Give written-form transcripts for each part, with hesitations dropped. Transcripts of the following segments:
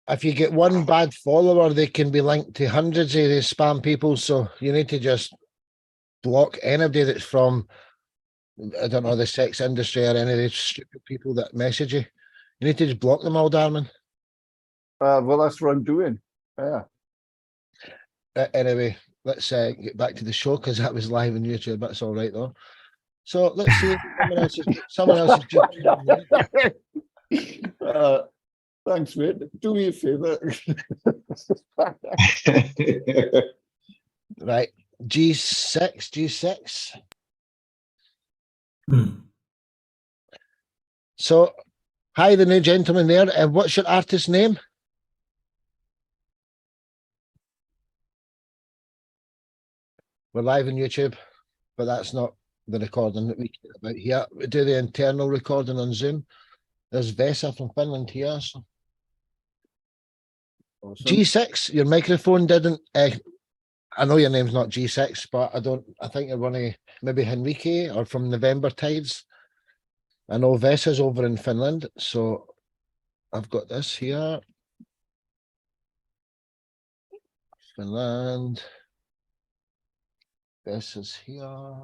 if you get one bad follower, they can be linked to hundreds of these spam people. So you need to just block anybody that's from, I don't know, the sex industry or any of these stupid people that message you. You need to just block them all, Darman. Well, that's what I'm doing. Yeah. Anyway, let's get back to the show because that was live on YouTube. That's all right though. So let's see. Someone else is just. Thanks, mate. Do me a favor. Right. G6. So, hi, the new gentleman there. What's your artist name? We're live on YouTube, but that's not the recording that we care about here. We do the internal recording on Zoom. There's Vesa from Finland here. So. Awesome. G6, your microphone didn't. I know your name's not G6, but I think you're one of maybe Henrique or from November Tides. I know Vesa's over in Finland, so I've got this here. Finland. Vesa's here.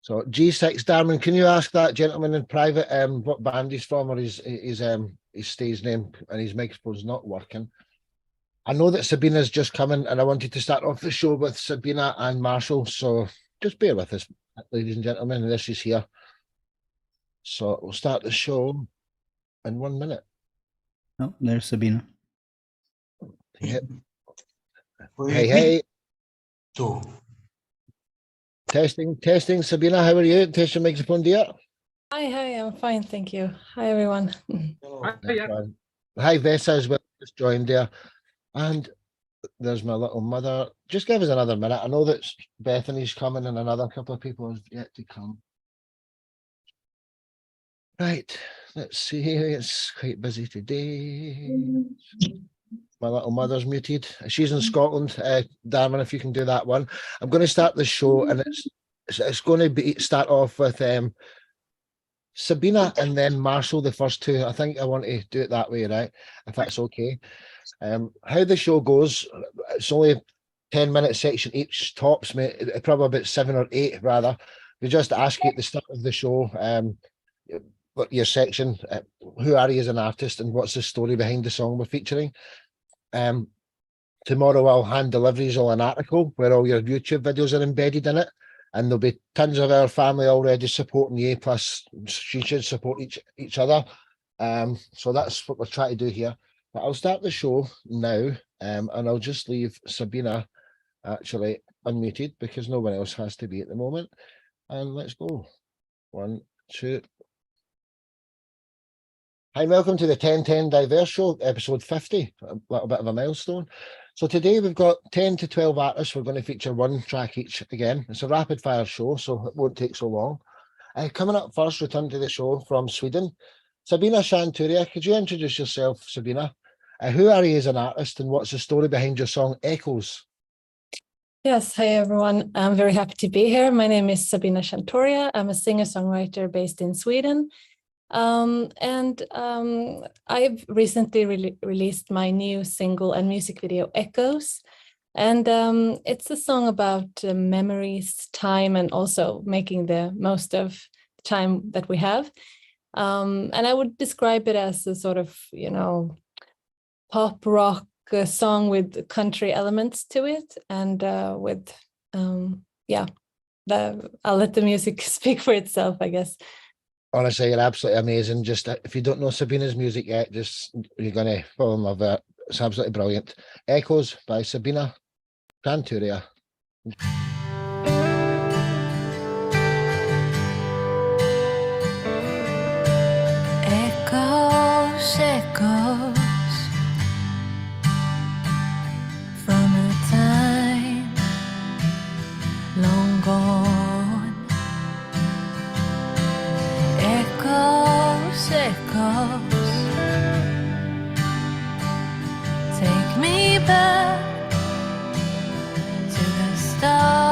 So G6, Darman, can you ask that gentleman in private what band he's from or his stage name, and his microphone's not working. I know that Sabina's just coming and I wanted to start off the show with Sabina and Marshall, so just bear with us, ladies and gentlemen. This is here. So we'll start the show in 1 minute. Oh, there's Sabina. Yep. Hey. Two. Testing. Sabina, how are you? Test your microphone, dear. Hi, I'm fine, thank you. Hi, everyone. Hi, Vesa as well, just joined there. And there's my little mother. Just give us another minute. I know that Bethany's coming and another couple of people have yet to come. Right, let's see here. It's quite busy today. My little mother's muted. She's in Scotland. Darman, if you can do that one. I'm going to start the show, and it's going to start off with Sabina and then Marshall, the first two. I think I want to do it that way, right? If that's okay. How the show goes, it's only a 10-minute section each tops, mate. Probably about 7 or 8 rather. We just ask you at the start of the show, your section, who are you as an artist and what's the story behind the song we're featuring. Tomorrow I'll hand deliveries on an article where all your YouTube videos are embedded in it, and there'll be tons of our family already supporting you, plus she should support each other. So that's what we're trying to do here. But I'll start the show now, and I'll just leave Sabina actually unmuted because no one else has to be at the moment. And let's go. 1, 2. Hi, welcome to the 1010 Diverse Show, episode 50, a little bit of a milestone. So today we've got 10 to 12 artists. We're going to feature one track each again. It's a rapid fire show, so it won't take so long. Coming up first, return to the show from Sweden, Sabina Shanturia. Could you introduce yourself, Sabina? Who are you as an artist and what's the story behind your song Echoes? Yes, hi everyone. I'm very happy to be here. My name is Sabina Shanturia. I'm a singer-songwriter based in Sweden. I've recently released my new single and music video Echoes, and it's a song about memories, time, and also making the most of the time that we have. And I would describe it as a sort of, pop rock song with country elements to it, and I'll let the music speak for itself, I guess. Honestly, you're absolutely amazing. Just if you don't know Sabina's music yet, you're going to fall in love with it. It's absolutely brilliant. Echoes by Sabina Shanturia. Echoes, echoes from a time long gone. Echoes, echoes, take me back to the start.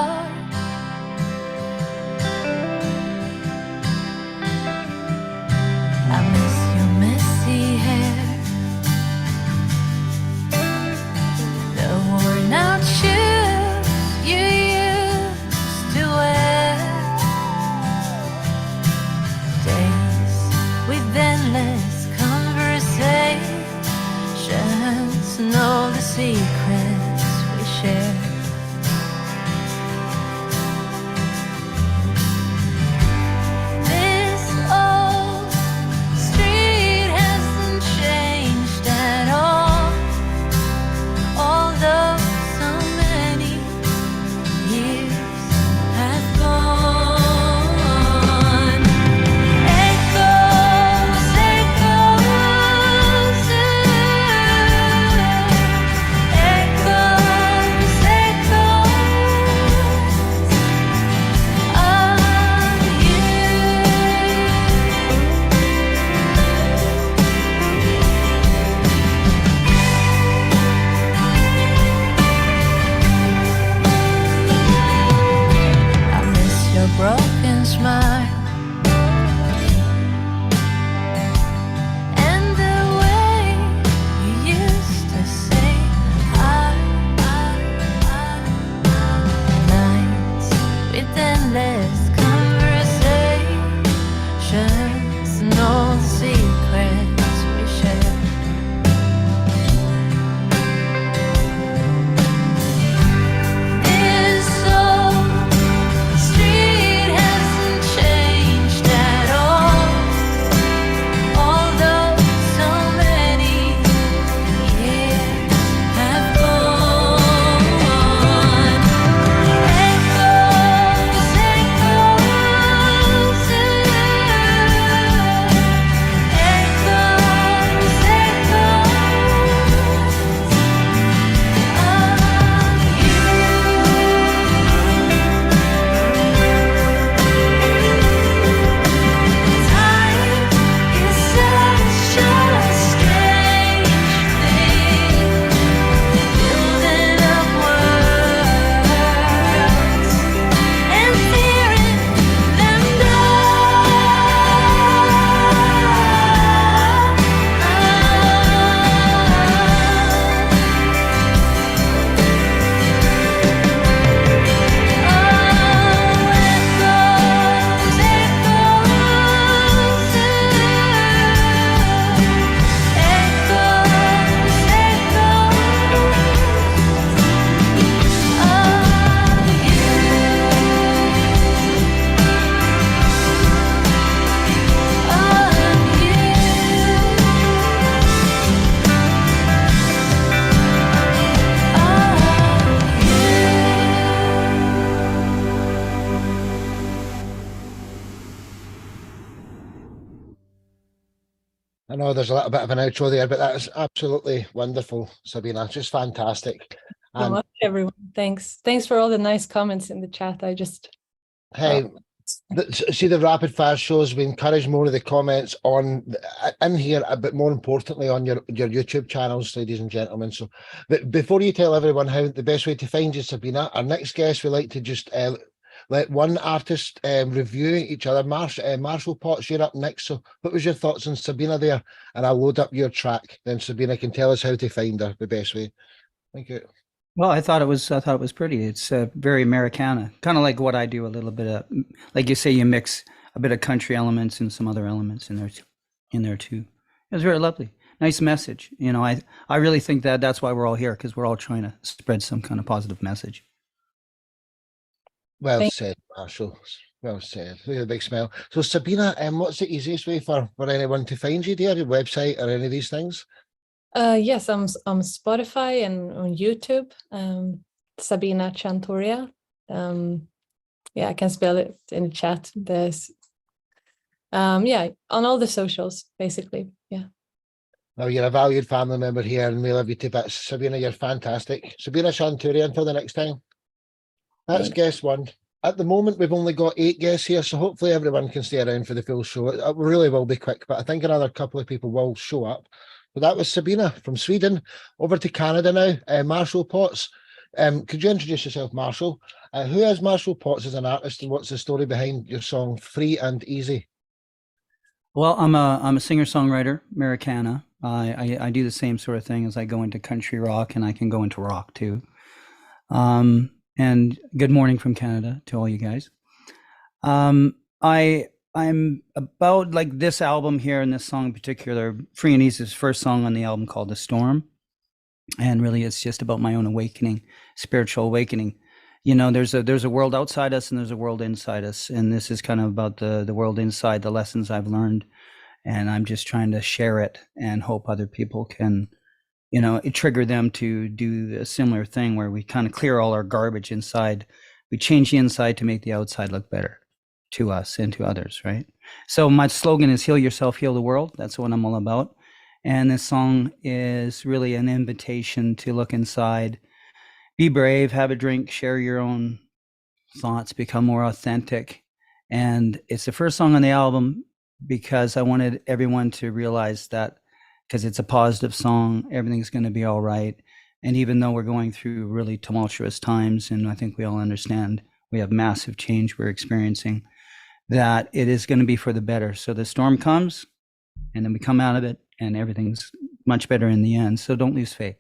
I miss your messy hair, the worn out shoes you used to wear, days with endless conversations and all the secrets we share. This old street hasn't changed at all, although so many years have gone. Echoes, echoes, echoes, I miss your broken smile and the way you used to say nights with endless conversations and all the secrets we share. This old street hasn't changed at all, although so many years have gone. Echoes, echoes, I know there's a little bit of an outro there, but that is absolutely wonderful, Sabina. Just fantastic. So And much, everyone. Thanks for all the nice comments in the chat. I just hey, see the rapid fire shows. We encourage more of the comments in here, but more importantly on your YouTube channels, ladies and gentlemen. So, but before you tell everyone how the best way to find you, Sabina, our next guest, we like to just let one artist review each other. Marshall Potts, you're up next. So, what was your thoughts on Sabina there? And I'll load up your track. Then Sabina can tell us how to find her the best way. Thank you. Well, I thought it was pretty. It's very Americana, kind of like what I do. A little bit of, like you say, you mix a bit of country elements and some other elements in there too. It was very lovely, nice message. You know, I really think that's why we're all here, because we're all trying to spread some kind of positive message. Well said, Marshall. Well said. With a big smile. So Sabina, what's the easiest way for anyone to find you, dear? Your website or any of these things? yes, I'm on Spotify and on YouTube. Sabina Chantoria. Yeah, I can spell it in the chat. There's yeah, on all the socials, basically. Yeah. Well, you're a valued family member here, and we love you to bits. Sabina, you're fantastic. Sabina Chanturia, until the next time. That's guest one. At the moment, we've only got 8 guests here, so hopefully everyone can stay around for the full show. It really will be quick, but I think another couple of people will show up. But that was Sabina from Sweden. Over to Canada now. Marshall Potts. Could you introduce yourself, Marshall? Who is Marshall Potts as an artist, and what's the story behind your song Free and Easy? Well, I'm a singer-songwriter, Americana. I do the same sort of thing as I go into country rock, and I can go into rock too. And good morning from Canada to all you guys. I'm about like this album here and this song in particular. Free and Easy's first song on the album called "The Storm," and really it's just about my own awakening, spiritual awakening. You know, there's a world outside us and there's a world inside us, and this is kind of about the world inside, the lessons I've learned, and I'm just trying to share it and hope other people can, you know, it trigger them to do a similar thing where we kind of clear all our garbage inside. We change the inside to make the outside look better to us and to others, right? So my slogan is heal yourself, heal the world. That's what I'm all about. And this song is really an invitation to look inside, be brave, have a drink, share your own thoughts, become more authentic. And it's the first song on the album because I wanted everyone to realize that because it's a positive song, everything's going to be all right. And even though we're going through really tumultuous times, and I think we all understand we have massive change we're experiencing, that it is going to be for the better. So the storm comes and then we come out of it and everything's much better in the end. So don't lose faith.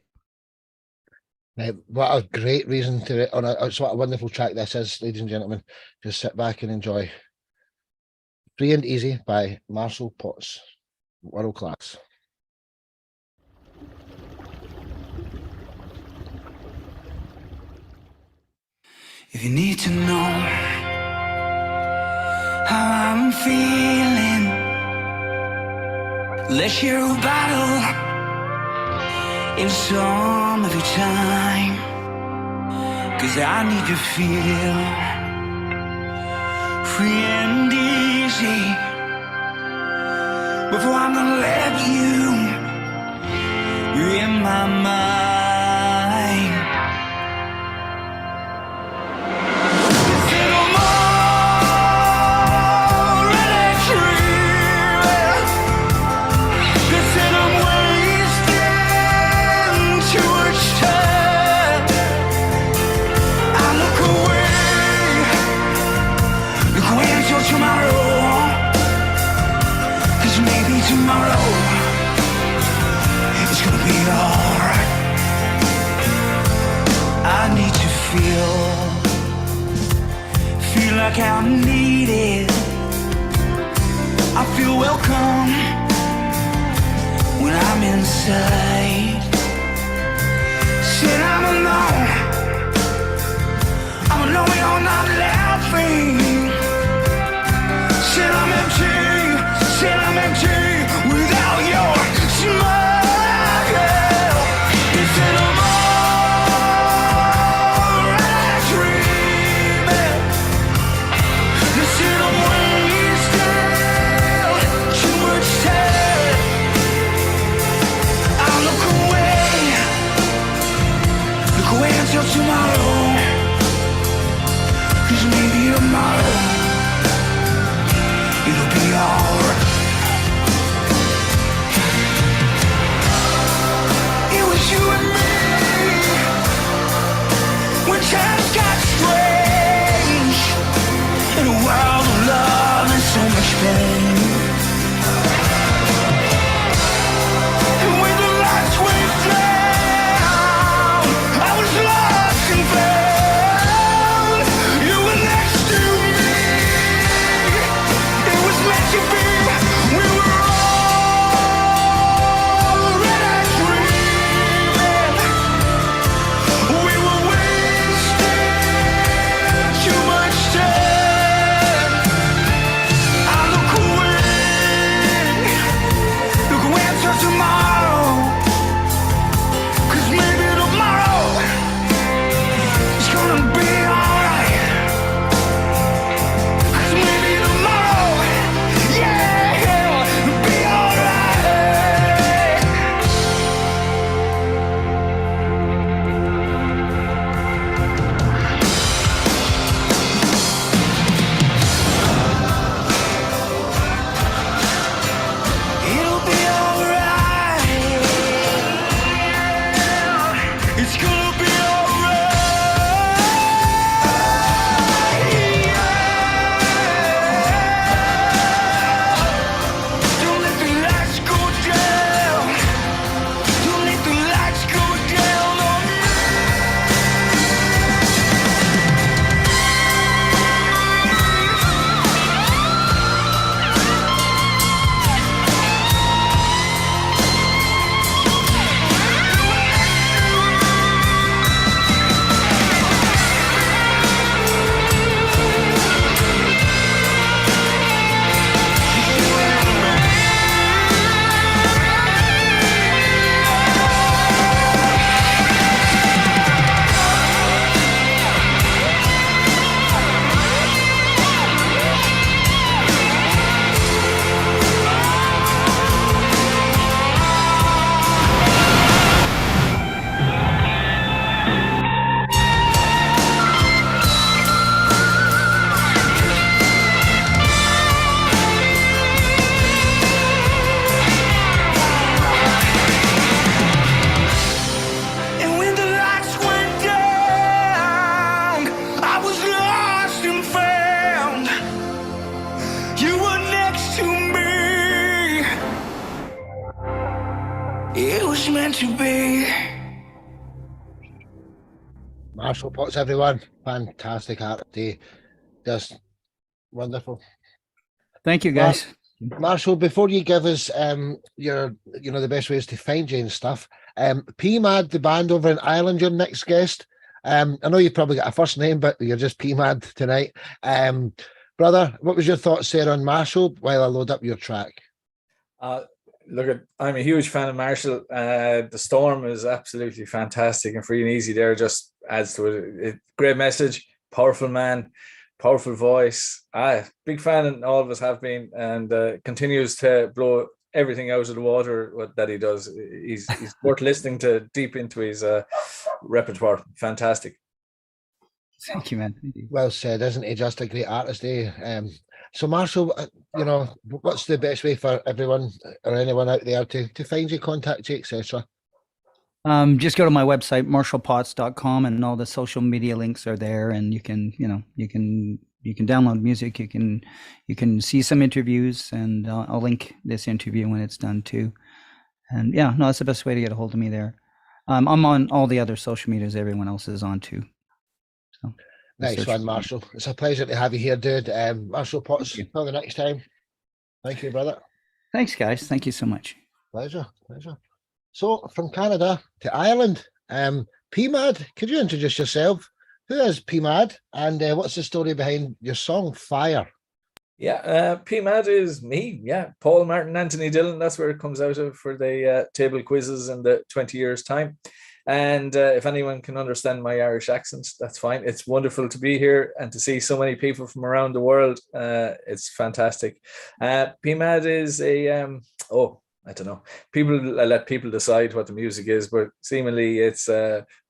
What a great reason to on it's what a wonderful track this is, ladies and gentlemen. Just sit back and enjoy. Free and Easy by Marshall Potts. World class. If you need to know how I'm feeling, let's share a battle in some of your time, 'cause I need to feel free and easy before I'm gonna let you in my mind. Instead of more really dreaming, instead of wasting too much time, I look away until tomorrow, 'cause maybe tomorrow it's gonna be alright. I need to feel like I'm needed. I feel welcome when I'm inside. Said I'm alone, I'm alone, you're not laughing. Said I'm empty without your smile. Instead of more like dreaming, instead of wasting too much time, I'll look away until tomorrow, 'cause maybe tomorrow was meant to be. Marshall Potts, everyone. Fantastic art day. Just wonderful. Thank you, guys. Marshall, before you give us your, the best ways to find you and stuff, PMAD, the band over in Ireland, your next guest. I know you probably got a first name, but you're just PMAD tonight. Brother, what was your thoughts there on Marshall while I load up your track? I'm a huge fan of Marshall. The Storm is absolutely fantastic, and Free and Easy there just adds to it. Great message, powerful man, powerful voice. Big fan, and all of us have been, and continues to blow everything out of the water that he does. He's worth listening to deep into his repertoire. Fantastic. Thank you, man. Thank you. Well said, isn't he? Just a great artist, eh? So Marshall, what's the best way for everyone or anyone out there to find you, contact you, etc.? Just go to my website, marshallpotts.com, and all the social media links are there, and you can download music. You can see some interviews, and I'll link this interview when it's done too. And yeah, no, that's the best way to get a hold of me there. I'm on all the other social medias everyone else is on too. So Nice one, Marshall. It's a pleasure to have you here, dude. Marshall Potts, until the next time. Thank you, brother. Thanks, guys. Thank you so much. Pleasure. So from Canada to Ireland, PMAD, could you introduce yourself? Who is PMAD, and what's the story behind your song Fire? Yeah, PMAD is me. Yeah, Paul Martin, Anthony Dillon. That's where it comes out of for the table quizzes in the 20 years' time. And if anyone can understand my Irish accent, that's fine. It's wonderful to be here and to see so many people from around the world. It's fantastic. PMAD is I don't know. I let people decide what the music is, but seemingly it's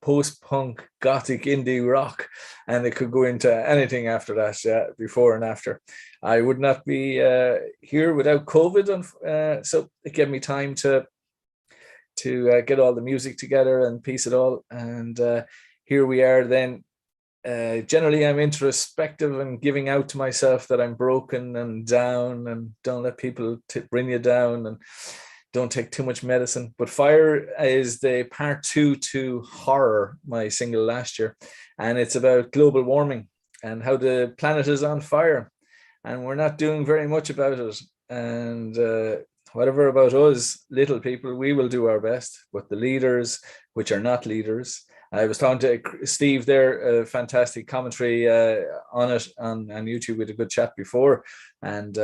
post-punk, gothic, indie rock, and it could go into anything after that, before and after. I would not be here without COVID, so it gave me time to get all the music together and piece it all. And here we are then. Generally, I'm introspective and giving out to myself that I'm broken and down, and don't let people bring you down, and don't take too much medicine. But Fire is the part 2 to Horror, my single last year. And it's about global warming and how the planet is on fire. And we're not doing very much about it. And whatever about us, little people, we will do our best. But the leaders, which are not leaders, I was talking to Steve there, fantastic commentary on it on YouTube with a good chat before. And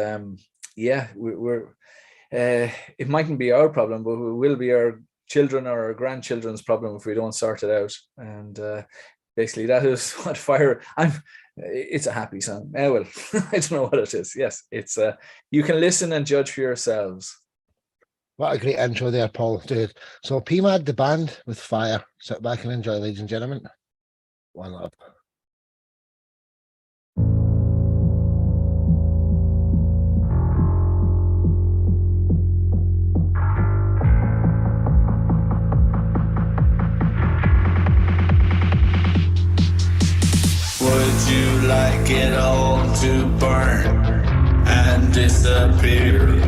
we're it mightn't be our problem, but it will be our children or our grandchildren's problem if we don't sort it out. And basically that is what Fire, it's a happy song. Well, I don't know what it is. Yes, it's you can listen and judge for yourselves. What a great intro there, Paul, dude. So PMAD, the band with Fire. Sit back and enjoy, ladies and gentlemen. One love. Would you like it all to burn and disappear?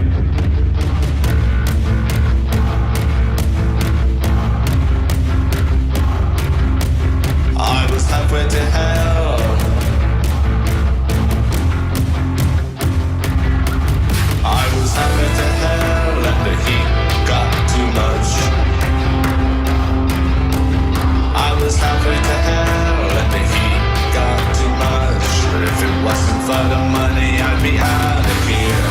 I was halfway to hell. I was halfway to hell and the heat got too much. I was halfway to hell and the heat got too much. But if it wasn't for the money, I'd be out of here.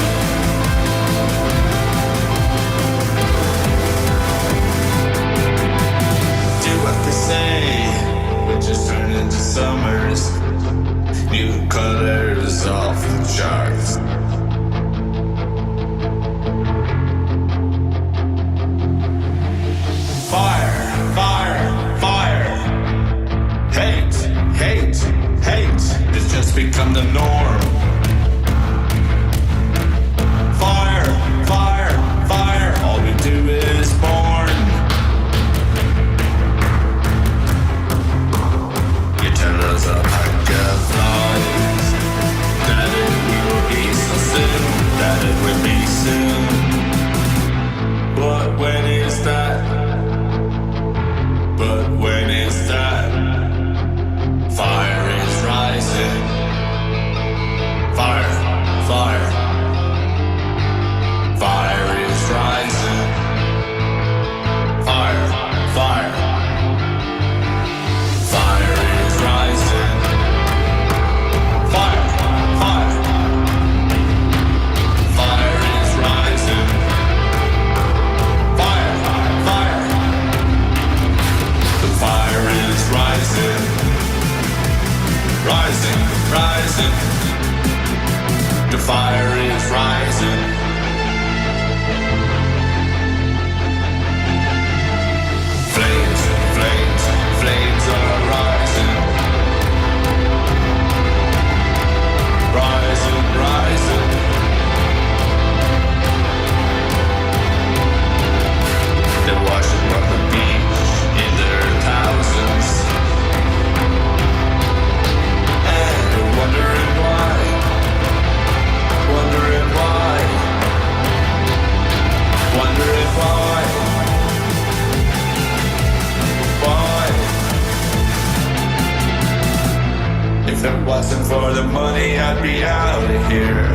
I'd be out of here.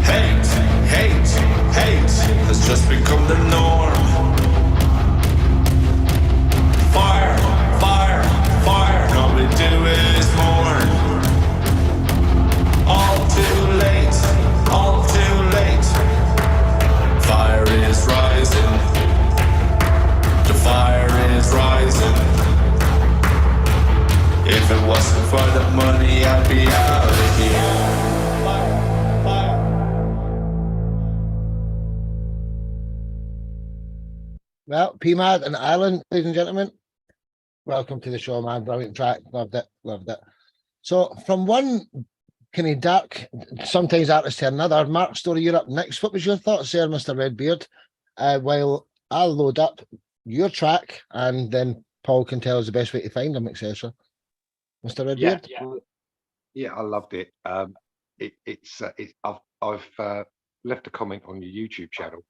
Hate, hate, hate has just become the norm. Fire, fire, fire, all we do is mourn. All too late, all too late. Fire is rising, the fire is rising. If it wasn't for the money, I'd be out of here. Well, PMAD and Alan, ladies and gentlemen, welcome to the show, man. Brilliant track. Loved it. Loved it. So from one kind of dark, sometimes artist to another, Mark Story, you're up next. What was your thoughts there, Mr. Redbeard? While I'll load up your track and then Paul can tell us the best way to find them, etc. Mr. Redbeard? Yeah, I loved it. I've left a comment on your YouTube channel.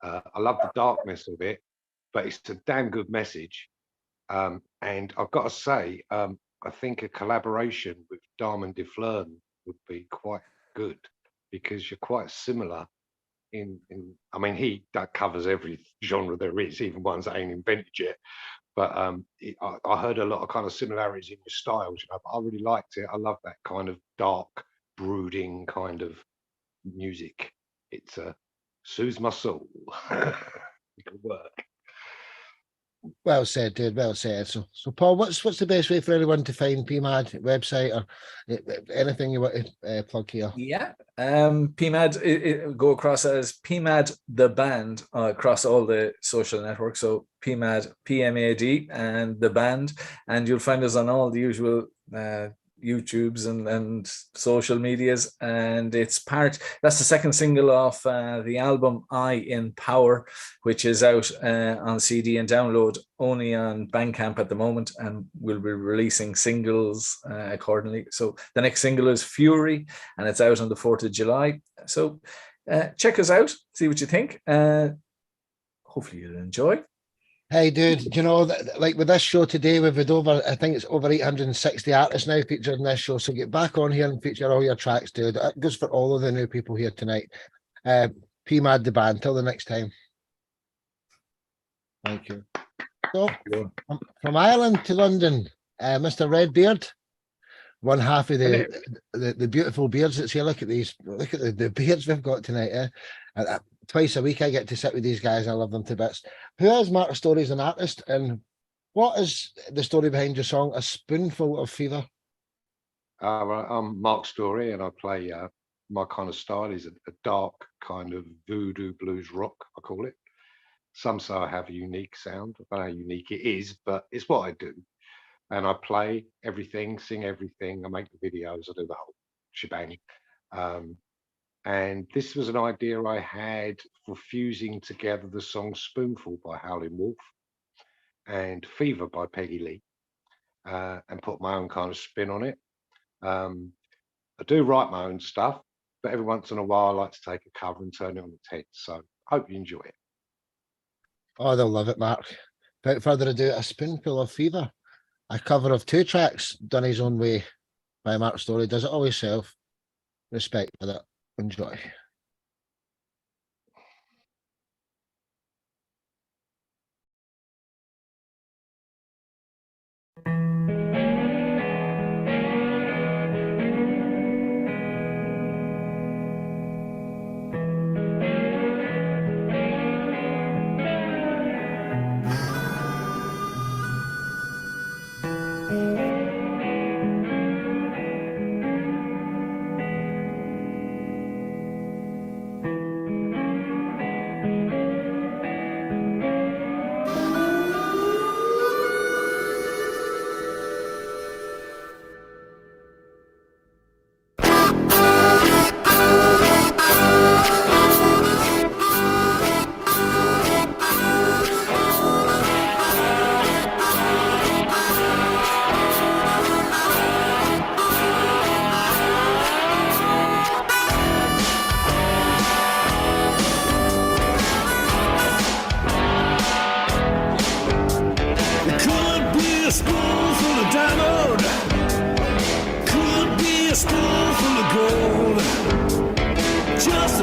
I love the darkness of it, but it's a damn good message. And I've got to say, I think a collaboration with Diamond DeFleur would be quite good because you're quite similar I mean, he covers every genre there is, even ones that ain't invented yet. But I heard a lot of kind of similarities in your styles, you know, but I really liked it. I love that kind of dark, brooding kind of music. It's soothes my soul. It can work. Well said, dude. Well said. So Paul, what's the best way for anyone to find PMAD website or anything you want to plug here? Yeah, PMAD, it go across as PMAD the band across all the social networks. So PMAD, PMAD, and the band, and you'll find us on all the usual YouTubes and social medias. And that's the second single off the album I in Power, which is out on CD and download only on Bandcamp at the moment, and we'll be releasing singles accordingly. So the next single is Fury, and it's out on the 4th of July. So check us out, see what you think. Hopefully you'll enjoy. Hey, dude, you know, like with this show today, we've had I think it's over 860 artists now featured in this show. So get back on here and feature all your tracks, dude. That goes for all of the new people here tonight. PMAD the band. Till the next time. Thank you. So, from Ireland to London, Mr. Redbeard, one half of the beautiful beards that's here. Look at these. Look at the beards we've got tonight. Twice a week I get to sit with these guys. I love them to bits. Who is Mark Story as an artist, and what is the story behind your song A Spoonful of Fever? I'm Mark Story, and I play my kind of style is a dark kind of voodoo blues rock, I call it. Some say I have a unique sound. I don't know how unique it is, but it's what I do. And I play everything, sing everything. I make the videos. I do the whole shebang. And this was an idea I had for fusing together the song Spoonful by Howlin' Wolf and Fever by Peggy Lee, and put my own kind of spin on it. I do write my own stuff, but every once in a while I like to take a cover and turn it on its head. So hope you enjoy it. Oh, they'll love it, Mark. Without further ado, A Spoonful of Fever, a cover of 2 tracks done his own way by Mark Story. Does it all himself. Respect for that. Enjoy.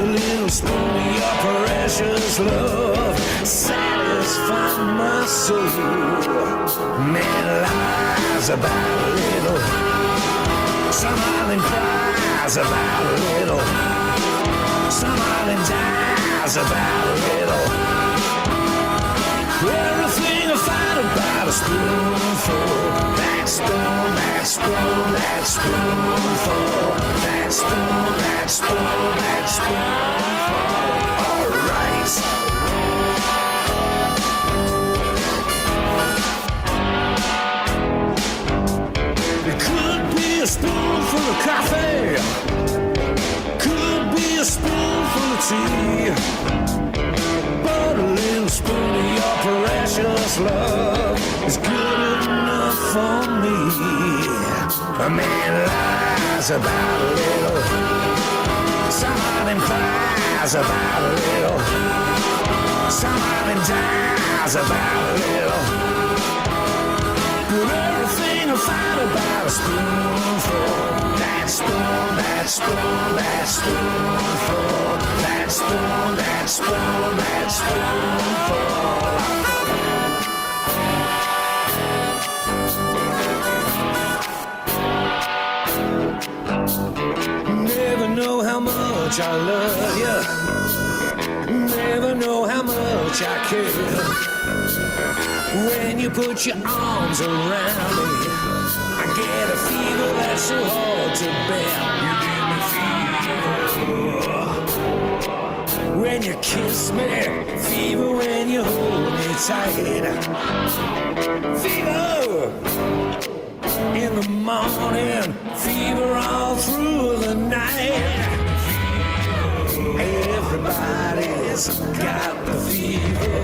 a little spoon of your precious love, satisfy my soul. Man lies about a little, some island cries about a little, some island dies about a little. Everything I find about a spoonful. That spoon, that spoon, that spoonful. That spoon, that spoon, that spoonful. All right. It could be a spoonful of coffee. Could be a spoonful of tea. But a little spoon of your precious love is good enough for me. A man lies about a little, some island cries about a little, some island dies about a little. But everything I find about a spoonful, that spoon, that spoon, that spoonful, that spoon, that spoon, that spoonful. Never know how much I love you. Never know how much I care. When you put your arms around me, I get a fever that's so hard to bear. You give me fever. When you kiss me, fever when you hold me tight. Fever in the morning, fever all through the night. Everybody's got the fever.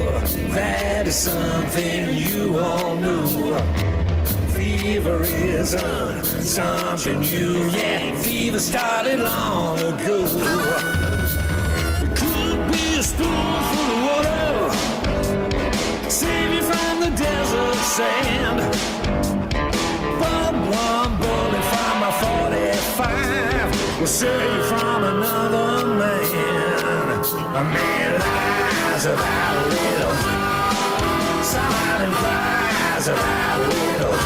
That is something you all knew. Fever isn't something new. Yeah, fever started long ago. It could be a spoonful of water, save you from the desert sand. But one bullet from my 45 will save you from another man. A man lies about a little, some island cries about a little,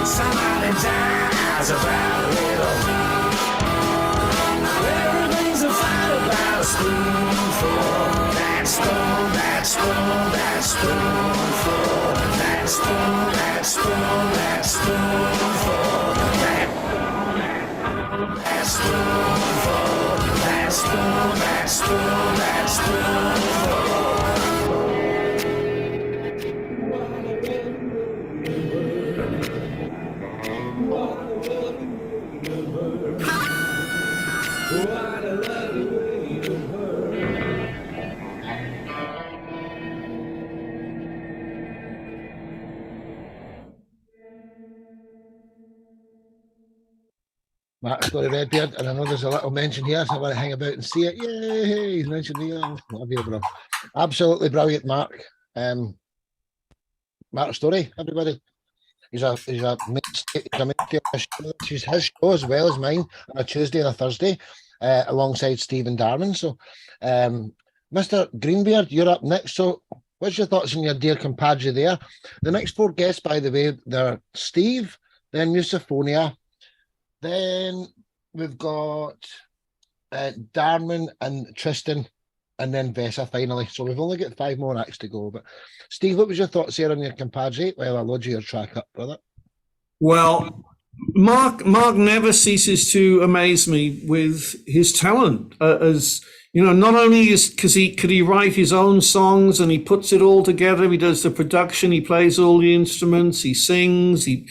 some island dies about a little. Everything's a fight about a spoonful. That spoon, that spoon, that spoonful. That spoon, that spoon, that spoonful. That spoonful. That spoon, that spoon, that spoonful. Mark's got a red beard, and I know there's a little mention here, so I want to hang about and see it. Yay! He's mentioned here. Love you, bro. Absolutely brilliant, Mark. Mark Story, everybody. He's a mainstay of the show. It's his show as well as mine on a Tuesday and a Thursday, alongside Stephen Darman. So, Mr. Greenbeard, you're up next. So, what's your thoughts on your dear compadre there? The next four guests, by the way, they're Steve, then Musophonia. Then we've got Darman and Tristan, and then Vesa finally. So we've only got 5 more acts to go. But Steve, what was your thoughts here on your compadre? Well, I'll load your track up, brother. Well, Mark never ceases to amaze me with his talent. As you know, not only could he write his own songs and he puts it all together. He does the production. He plays all the instruments. He sings. He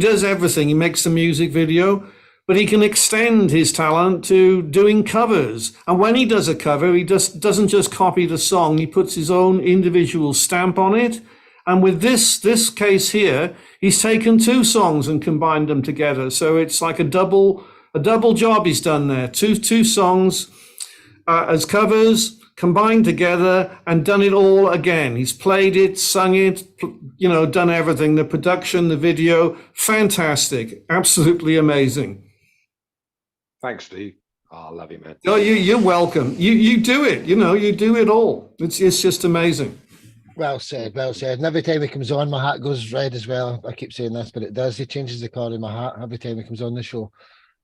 does everything. He makes the music video, but he can extend his talent to doing covers. And when he does a cover, he doesn't just copy the song. He puts his own individual stamp on it. And with this case here, he's taken 2 songs and combined them together. So it's like a double job he's done there. Two songs as covers, combined together and done it all again. He's played it, sung it, done everything. The production, the video, fantastic, absolutely amazing. Thanks, Steve. I love you, man. Oh, you're welcome. You do it. You do it all. It's just amazing. Well said, well said. And every time he comes on, my hat goes red as well. I keep saying this, but it does. He changes the colour in my hat every time he comes on the show.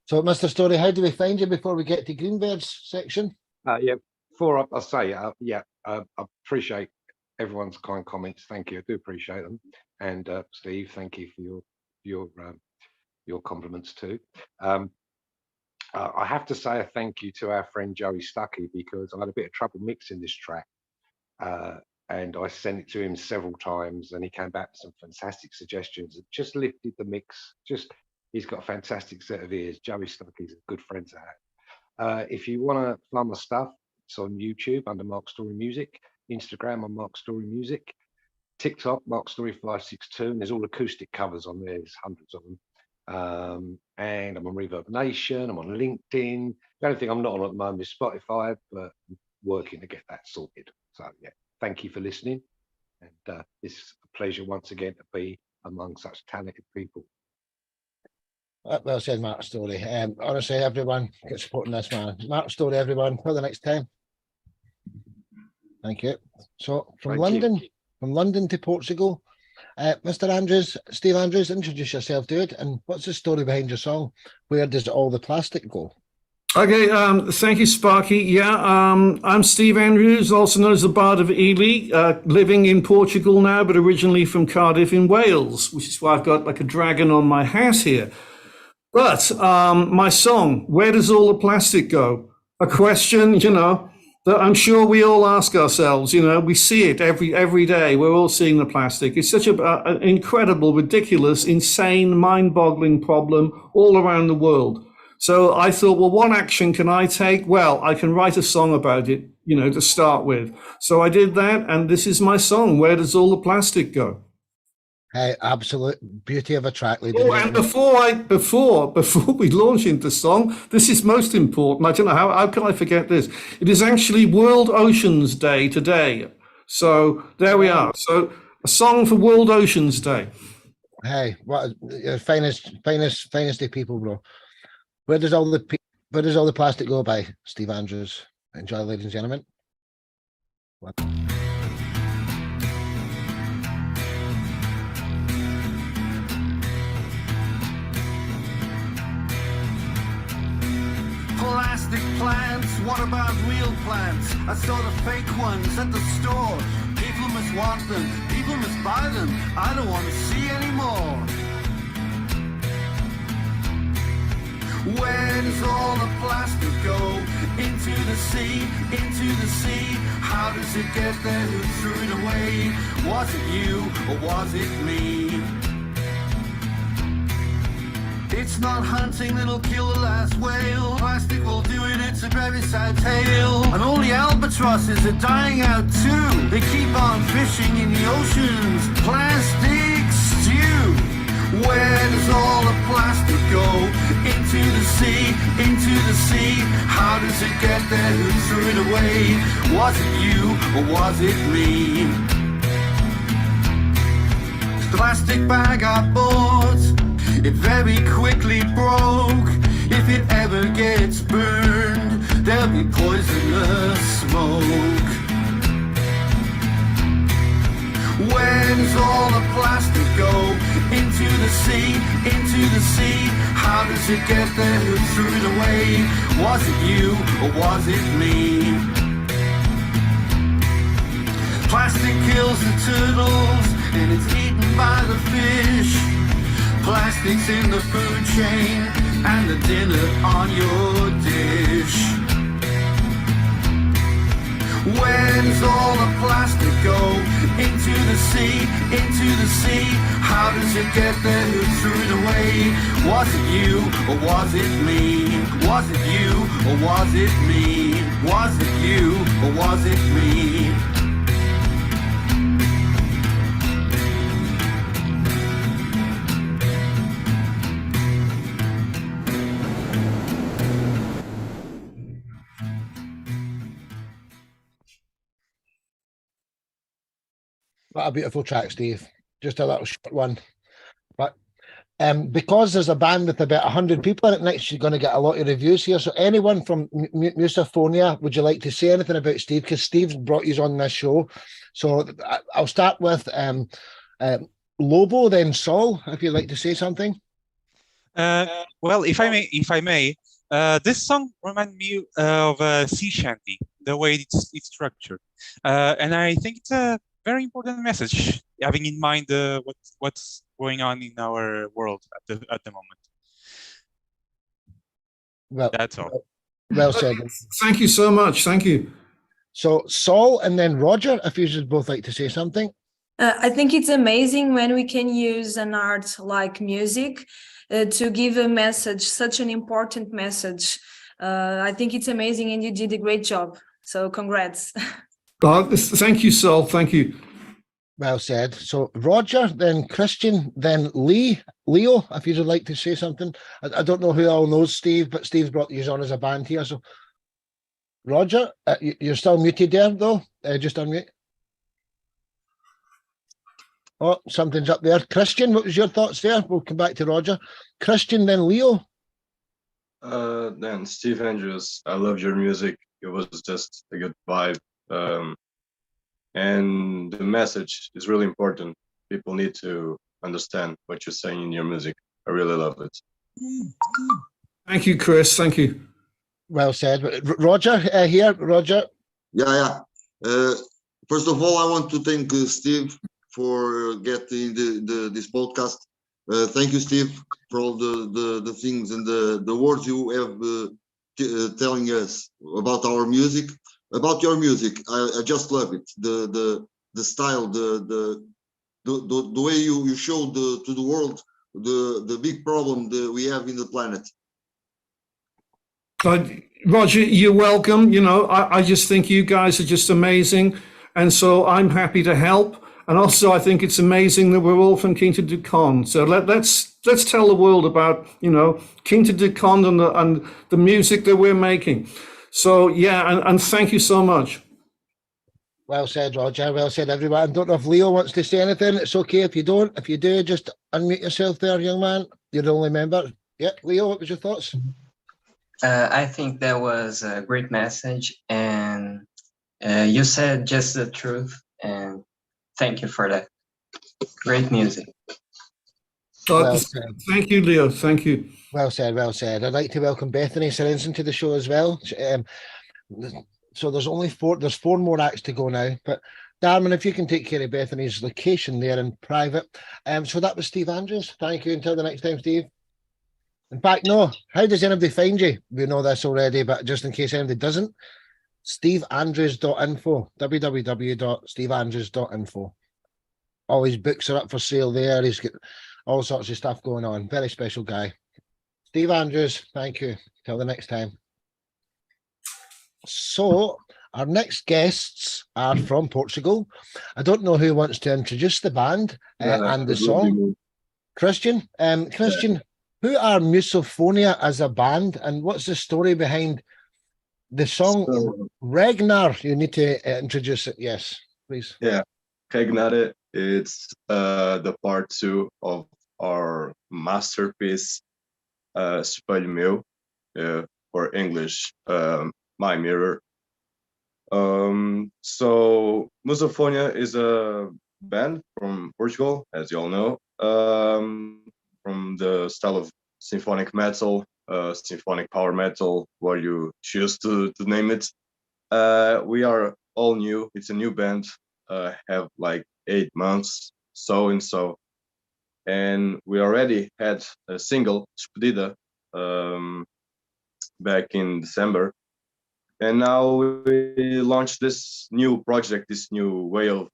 So, Mr. Story, how do we find you before we get to Greenberg's section? Yeah, before I say, I appreciate everyone's kind comments. Thank you. I do appreciate them. And Steve, thank you for your compliments too. I have to say a thank you to our friend Joey Stuckey, because I had a bit of trouble mixing this track. And I sent it to him several times, and he came back with some fantastic suggestions. It just lifted the mix. He's got a fantastic set of ears. Joey Stuckey's a good friend to have. If you want to find my stuff, it's on YouTube under Mark Story Music, Instagram on Mark Story Music, TikTok Mark Story 562, and there's all acoustic covers on there. There's hundreds of them. And I'm on Reverb Nation. I'm on LinkedIn. The only thing I'm not on at the moment is Spotify, but I'm working to get that sorted. So yeah. Thank you for listening, and it's a pleasure once again to be among such talented people. Well said, Mark Story. Honestly, everyone, get supporting this man. Mark Story, everyone, till the next time. Thank you. So from London to Portugal, Mr. Andrews, Steve Andrews, introduce yourself, dude, and what's the story behind your song? Where does all the plastic go? Okay, thank you, Sparky. Yeah, I'm Steve Andrews, also known as the Bard of Ely, living in Portugal now, but originally from Cardiff in Wales, which is why I've got like a dragon on my hat here. But my song, Where Does All the Plastic Go? A question, that I'm sure we all ask ourselves. We see it every day. We're all seeing the plastic. It's such an incredible, ridiculous, insane, mind-boggling problem all around the world. So I thought, well, what action can I take? Well, I can write a song about it, to start with. So I did that, and this is my song, Where Does All the Plastic Go? Hey, absolute beauty of a track, ladies and before we launch into song, this is most important. I don't know, how can I forget this? It is actually World Oceans Day today. So there we are. So a song for World Oceans Day. Hey, what finest of people, bro. Where does all the plastic go by? Steve Andrews. Enjoy, ladies and gentlemen. Plastic plants, what about real plants? I saw the fake ones at the store. People must want them, people must buy them. I don't want to see anymore. Where does all the plastic go? Into the sea, into the sea. How does it get there? Who threw it away? Was it you or was it me? It's not hunting that'll kill the last whale. Plastic will do it, it's a very sad tale. And all the albatrosses are dying out too. They keep on fishing in the oceans. Plastic stew. Where does all the plastic go? Into the sea, into the sea. How does it get there? Who threw it away? Was it you or was it me? The plastic bag I bought, it very quickly broke. If it ever gets burned, there'll be poisonous smoke. Where does all the plastic go? Into the sea, into the sea. How does it get there? Who threw it away? Was it you or was it me? Plastic kills the turtles and it's eaten by the fish. Plastic's in the food chain and the dinner on your dish. Where does all the plastic go? Into the sea, into the sea. How does it get there? Who threw it away? Was it you or was it me? Was it you or was it me? Was it you or was it me? What a beautiful track, Steve. Just a little short one. But Because there's a band with about 100 people in it next, you're going to get a lot of reviews here. So anyone from Musophonia, would you like to say anything about Steve? Because Steve's brought you on this show. So I'll start with Lobo, then Saul, if you'd like to say something. Well, if I may, this song reminds me of sea shanty, the way it's structured, and I think it's a very important message, having in mind what's going on in our world at the moment. Well, that's all. Well said. Thank you so much. Thank you. So Saul and then Roger, if you should both like to say something. I think it's amazing when we can use an art like music to give a message, such an important message. I think it's amazing, and you did a great job. So congrats. Thank you, Saul. Thank you. Well said. So Roger, then Christian, then Leo, if you'd like to say something. I don't know who all knows Steve, but Steve's brought you on as a band here. So Roger, you're still muted there though. Just unmute. Oh, something's up there. Christian, what was your thoughts there? We'll come back to Roger. Christian, then Leo. Then Steve Andrews, I love your music. It was just a good vibe. And the message is really important. People need to understand what you're saying in your music. I really love it. Thank you, Chris. Thank you. Well said. Roger, here, Roger. Yeah. First of all, I want to thank Steve for getting this podcast. Thank you, Steve, for all the things and the words you have telling us about our music. About your music, I just love it. The style, the way you show to the world the big problem that we have in the planet. Roger, you're welcome. You know, I just think you guys are just amazing, and so I'm happy to help. And also, I think it's amazing that we're all from Quinta do Conde. So let's tell the world about, you know, Quinta do Conde and the music that we're making. So yeah, and thank you so much. Well said, Roger. Well said, everyone. I don't know if Leo wants to say anything. It's okay if you don't. If you do, just unmute yourself there, young man. You're the only member. Yeah, Leo, what was your thoughts? I think that was a great message, and you said just the truth, and thank you for that. Great music. Well thank you, Leo. Thank you. Well said, well said. I'd like to welcome Bethany Sorensen to the show as well. So there's four more acts to go now. But Darman, if you can take care of Bethany's location there in private. So that was Steve Andrews. Thank you. Until the next time, Steve. In fact, no. How does anybody find you? We know this already, but just in case anybody doesn't, steveandrews.info, www.steveandrews.info. All his books are up for sale there. He's got all sorts of stuff going on. Very special guy. Steve Andrews, thank you. Till the next time. So our next guests are from Portugal. I don't know who wants to introduce the band and the song. Christian, who are Musophonia as a band, and what's the story behind the song Regnar? You need to introduce it. Yes, please. Yeah, Regnar. It's the part 2 of our masterpiece, Espelho Meu, for English, My Mirror. So Musophonia is a band from Portugal, as you all know, from the style of symphonic metal, symphonic power metal, what you choose to name it. We are all new. It's a new band, have like 8 months, and we already had a single, Despedida, back in December, and now we launched this new project, this new way of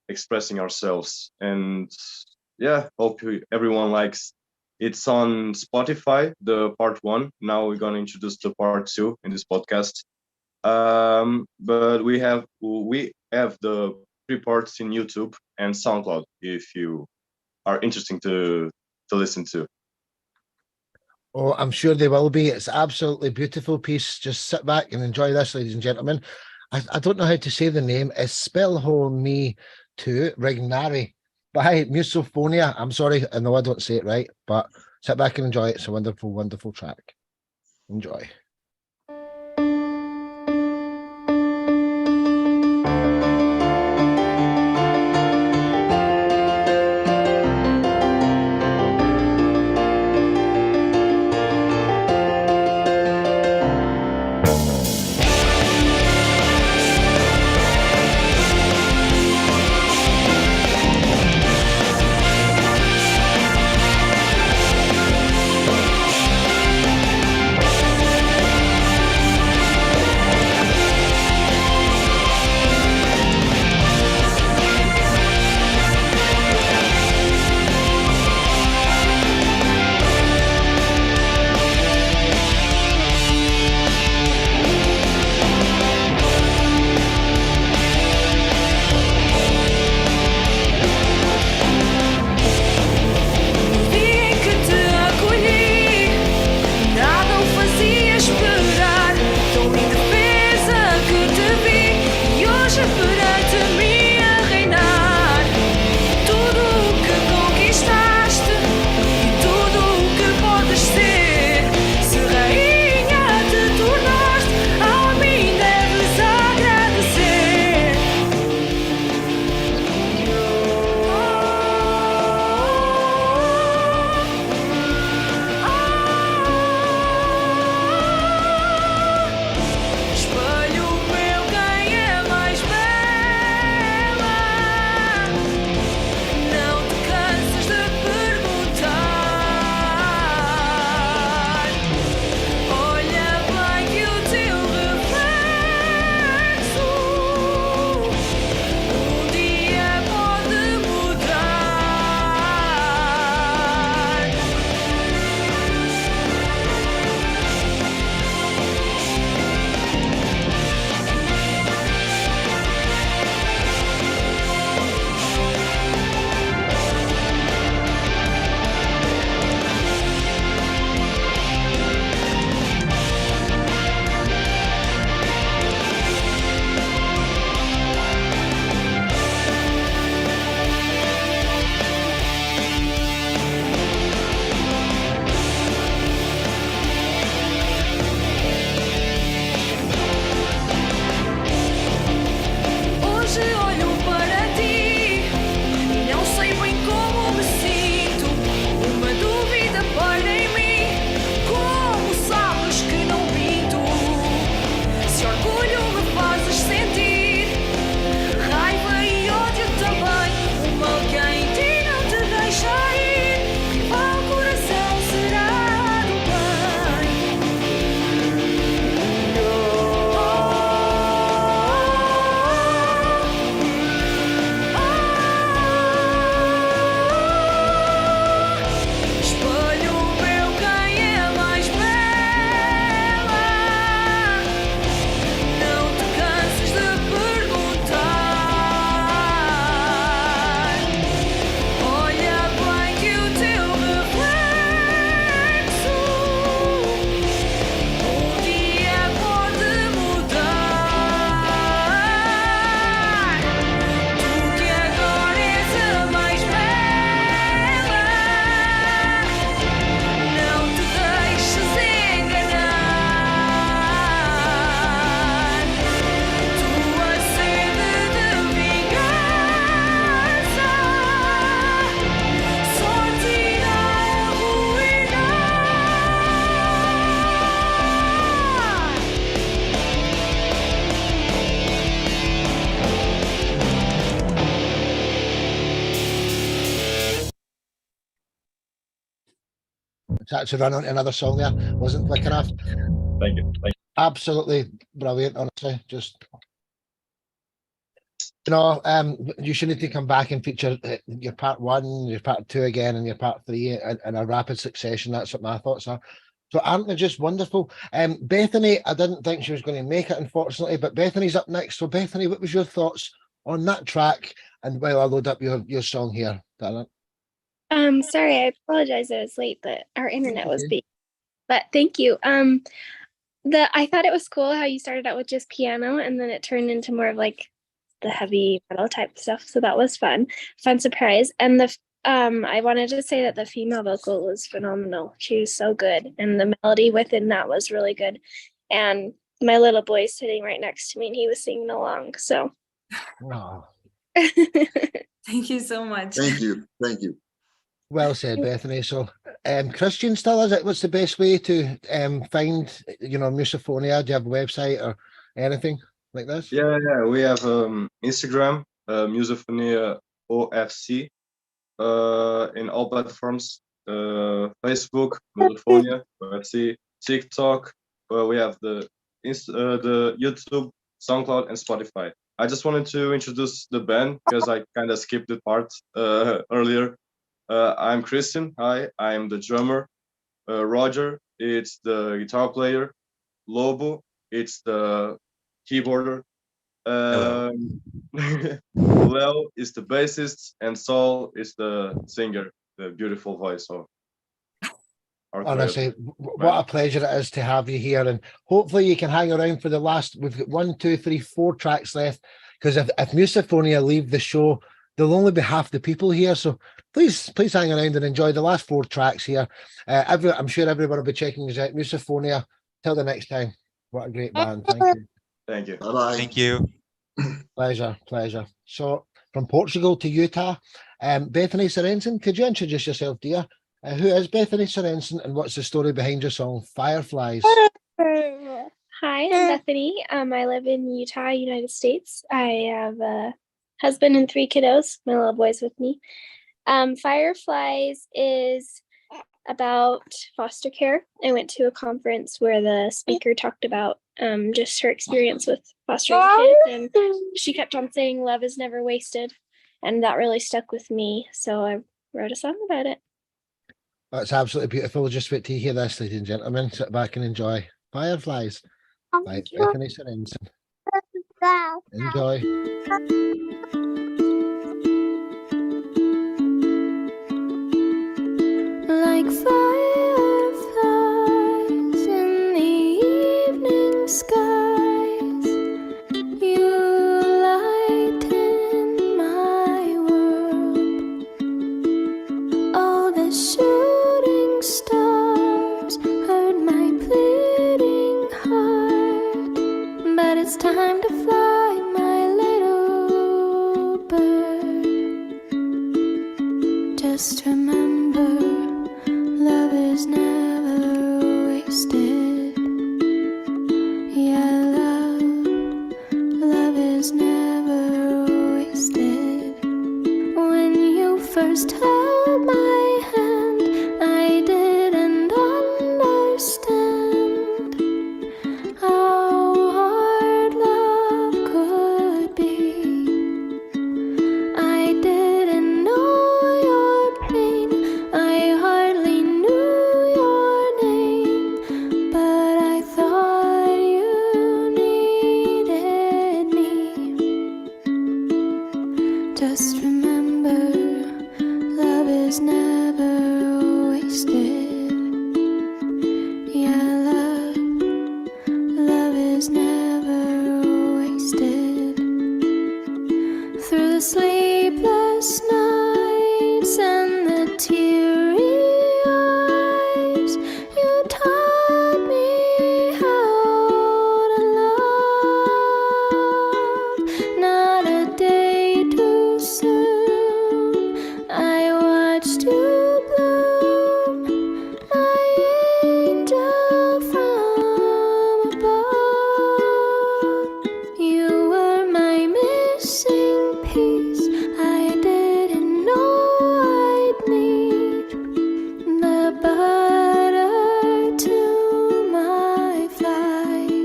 expressing ourselves, and yeah, hope everyone likes. It's on Spotify, the part 1. Now we're gonna introduce the part 2 in this podcast, but we have the 3 parts in YouTube and SoundCloud if you are interested to listen to. Oh, I'm sure they will be. It's absolutely beautiful piece. Just sit back and enjoy this, ladies and gentlemen. I don't know how to say the name. Espelho Me 2, Regnari. by Musophonia. I'm sorry, I know I don't say it right, but sit back and enjoy it. It's a wonderful, wonderful track. Enjoy. To actually run on to another song there. Wasn't quick enough. Thank you. Absolutely brilliant, honestly. Just you should need to come back and feature your part 1, your part 2 again, and your part 3 in a rapid succession. That's what my thoughts are. So aren't they just wonderful? Bethany, I didn't think she was going to make it, unfortunately, but Bethany's up next. So Bethany, what was your thoughts on that track? And while I load up your song here, darling. Sorry, I apologize I was late, but our internet was being. But thank you. I thought it was cool how you started out with just piano and then it turned into more of like the heavy metal type stuff. So that was fun surprise. And I wanted to say that the female vocal was phenomenal. She was so good, and the melody within that was really good. And my little boy's sitting right next to me, and he was singing along. So, Thank you so much. Thank you. Well said, Bethany. So, Christian, still is it? What's the best way to find, Musophonia? Do you have a website or anything like this? Yeah, we have Instagram, Musophonia OFC, in all platforms, Facebook, Musophonia OFC, TikTok. We have the YouTube, SoundCloud, and Spotify. I just wanted to introduce the band because I kind of skipped the part earlier. I'm Christian. Hi, I'm the drummer. Roger, it's the guitar player. Lobo, it's the keyboarder. Leo is the bassist, and Saul is the singer, the beautiful voice of our Honestly, creative what a pleasure it is to have you here, and hopefully you can hang around for the last. We've got 1, 2, 3, 4 tracks left, because if Musophonia leave the show, there'll only be half the people here. So please hang around and enjoy the last 4 tracks here. I'm sure everyone will be checking us out. Musophonia. Till the next time. What a great band. Thank you. Thank you. Bye-bye. Thank you. Pleasure. So from Portugal to Utah, Bethany Sorensen, could you introduce yourself, dear? Who is Bethany Sorensen, and what's the story behind your song Fireflies? Hi, I'm Bethany. I live in Utah, United States. I have a husband and 3 kiddos. My little boy's with me. Fireflies is about foster care. I went to a conference where the speaker talked about just her experience with fostering kids, and she kept on saying love is never wasted, and that really stuck with me, so I wrote a song about it. That's absolutely beautiful. Just wait to hear this, ladies and gentlemen. Sit back and enjoy Fireflies by Bethany Sorensen. Enjoy. Like fireflies in the evening skies, you lighten my world. All the shooting stars heard my pleading heart, but it's time to fly, my little bird. Just remember, love is never wasted. Yeah, love is never wasted. When you first held my hand, I didn't understand how hard love could be. I didn't know your pain, I hardly knew your name, but I thought you needed me. Just remember, love is never wasted. Yeah, love is never wasted. Through the sleepless nights and the teary eyes, you taught me how to love. Not a day too soon, I watched you bloom, my angel from above. You were my missing piece, I didn't know I'd need. The butter to my flight,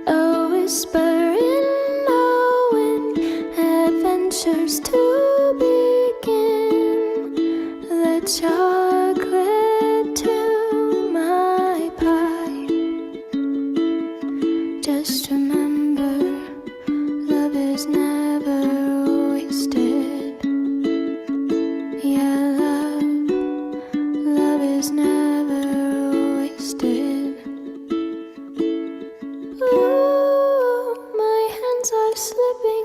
a whisper in the wind, adventures to begin. The chocolate to my pie. Just remember, love is never wasted. Yeah, love is never wasted. Ooh, my hands are slipping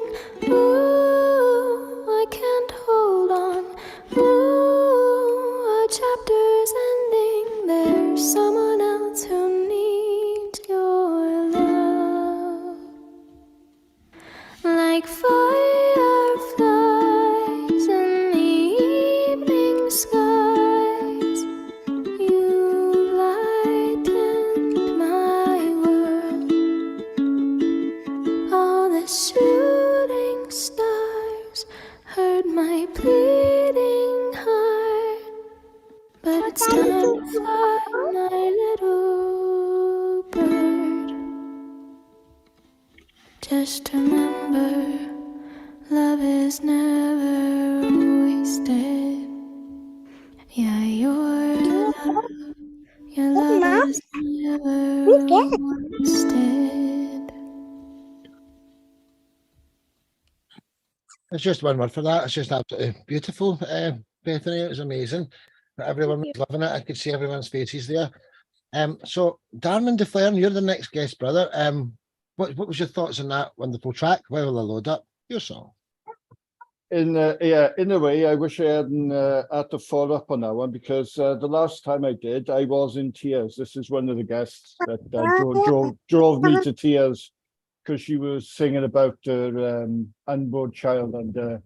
shooting stars hurt my bleeding heart. But it's time to fly, my little bird. Just remember, love is never wasted. Yeah, your love is never wasted. It's just one word for that. It's just absolutely beautiful, Bethany. It was amazing. Everyone was loving it. I could see everyone's faces there. So Darren DeFlern, you're the next guest, brother. What was your thoughts on that wonderful track? Where will I load up your song? In a way, I wish I hadn't had to follow up on that one, because the last time I did, I was in tears. This is one of the guests that drove me to tears, because she was singing about her unborn child, and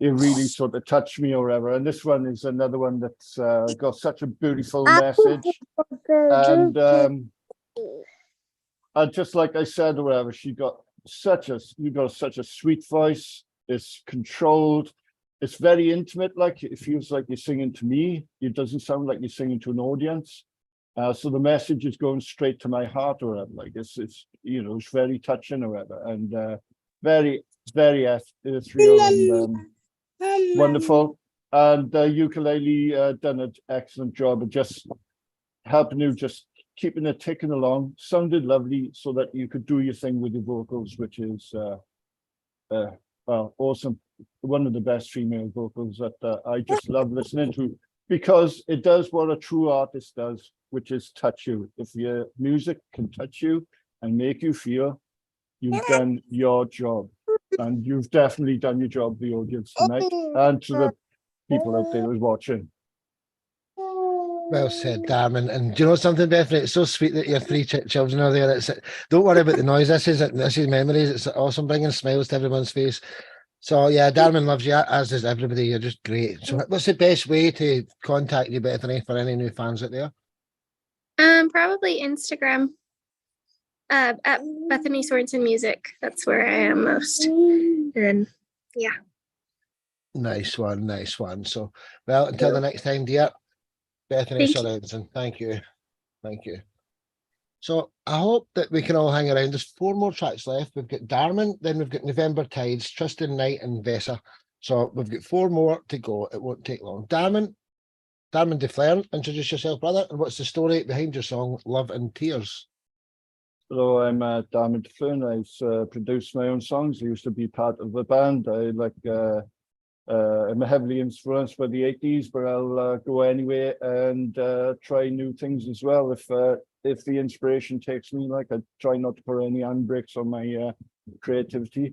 it really sort of touched me or whatever. And this one is another one that's got such a beautiful message. And just like I said or whatever, you got such a sweet voice. It's controlled. It's very intimate. Like, it feels like you're singing to me. It doesn't sound like you're singing to an audience. So the message is going straight to my heart or whatever. Like, it's it's very touching or whatever, and very ethereal and wonderful. And ukulele done an excellent job of just helping you, just keeping it ticking along. Sounded lovely, so that you could do your thing with your vocals, which is well, awesome. One of the best female vocals that I just love listening to, because it does what a true artist does, which is touch you. If your music can touch you and make you feel, you've done your job. And you've definitely done your job, the audience tonight, and to the people out there who's watching. Well said, Darren. And do you know something, Bethany? It's so sweet that your three children are there. Don't worry about the noise. This is memories. It's awesome, bringing smiles to everyone's face. So yeah, Darren loves you, as does everybody. You're just great. So what's the best way to contact you, Bethany, for any new fans out there? Probably Instagram. At Bethany Sorensen Music. That's where I am most. And then, yeah. Nice one, nice one. So, well, until the next time, dear. Bethany Sorensen, thank you. Thank you. So I hope that we can all hang around. There's 4 more tracks left. We've got Darman, then we've got November Tides, Tristan Knight, and Vesa. So we've got 4 more to go. It won't take long. Darman DeFlern, introduce yourself, brother, and what's the story behind your song Love and Tears? Hello, I'm Darren DeFlern. I produce my own songs. I used to be part of the band. I'm heavily influenced by the 80s, but I'll go anywhere and try new things as well. If the inspiration takes me, like, I try not to put any handbrakes on my creativity.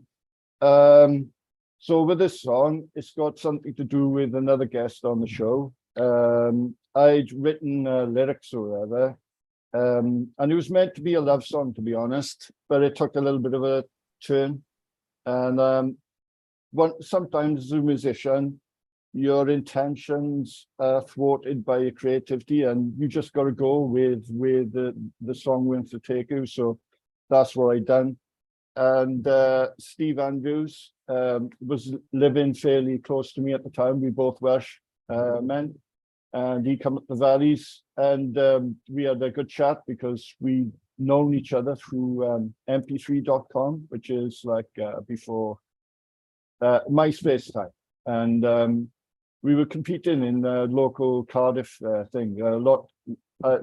So with this song, it's got something to do with another guest on the show. I'd written lyrics or whatever. And it was meant to be a love song, to be honest, but it took a little bit of a turn. And sometimes as a musician, your intentions are thwarted by your creativity, and you just got to go with the song wants to take you. So that's what I done. And Steve Andrews was living fairly close to me at the time. We both Welsh men. And he come up the valleys, and we had a good chat because we known each other through mp3.com, which is like before MySpace time. And we were competing in the local Cardiff thing.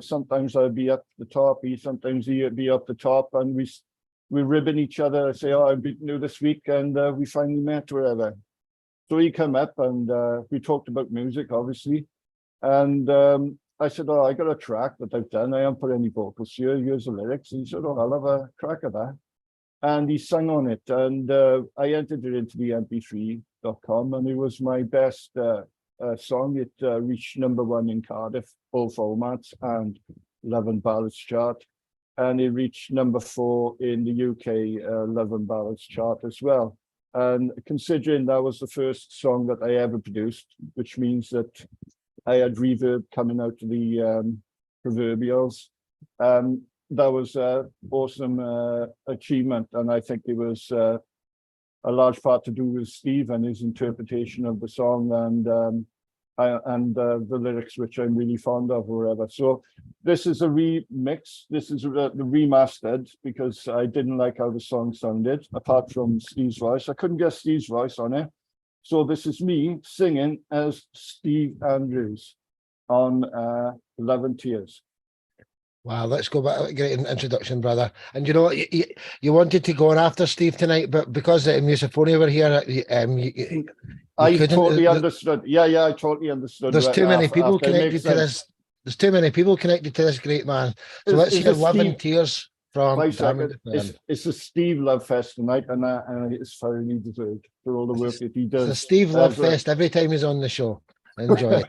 Sometimes I'd be up the top, sometimes he'd be up the top, and we ribbon each other. I say, oh, I'm beating you this week, and we finally met or whatever. So he come up, and we talked about music, obviously. And I said, oh, I got a track that I've done. I haven't put any vocals here. Here's the lyrics. And he said, oh, I'll have a crack at that. And he sung on it. And I entered it into the mp3.com. And it was my best song. It reached #1 in Cardiff, all formats, and Love and Ballads chart. And it reached #4 in the UK Love and Ballads chart as well. And considering that was the first song that I ever produced, which means that I had reverb coming out of the proverbials. That was an awesome achievement, and I think it was a large part to do with Steve and his interpretation of the song and the lyrics, which I'm really fond of, or whatever. So this is a remix. This is the remastered because I didn't like how the song sounded, apart from Steve's voice. I couldn't get Steve's voice on it. So this is me singing as Steve Andrews on Love and Tears. Wow, let's go back. Great introduction, brother. And you know what? You wanted to go on after Steve tonight, but because the Musophonia were here, I totally understood. Yeah, I totally understood. There's too many people connected to this. There's too many people connected to this great man. So let's hear Love and Tears from Diamond. It's a Steve Love Fest tonight, and it's thoroughly deserved for all the work that he does. It's a Steve Love Fest every time he's on the show. Enjoy it.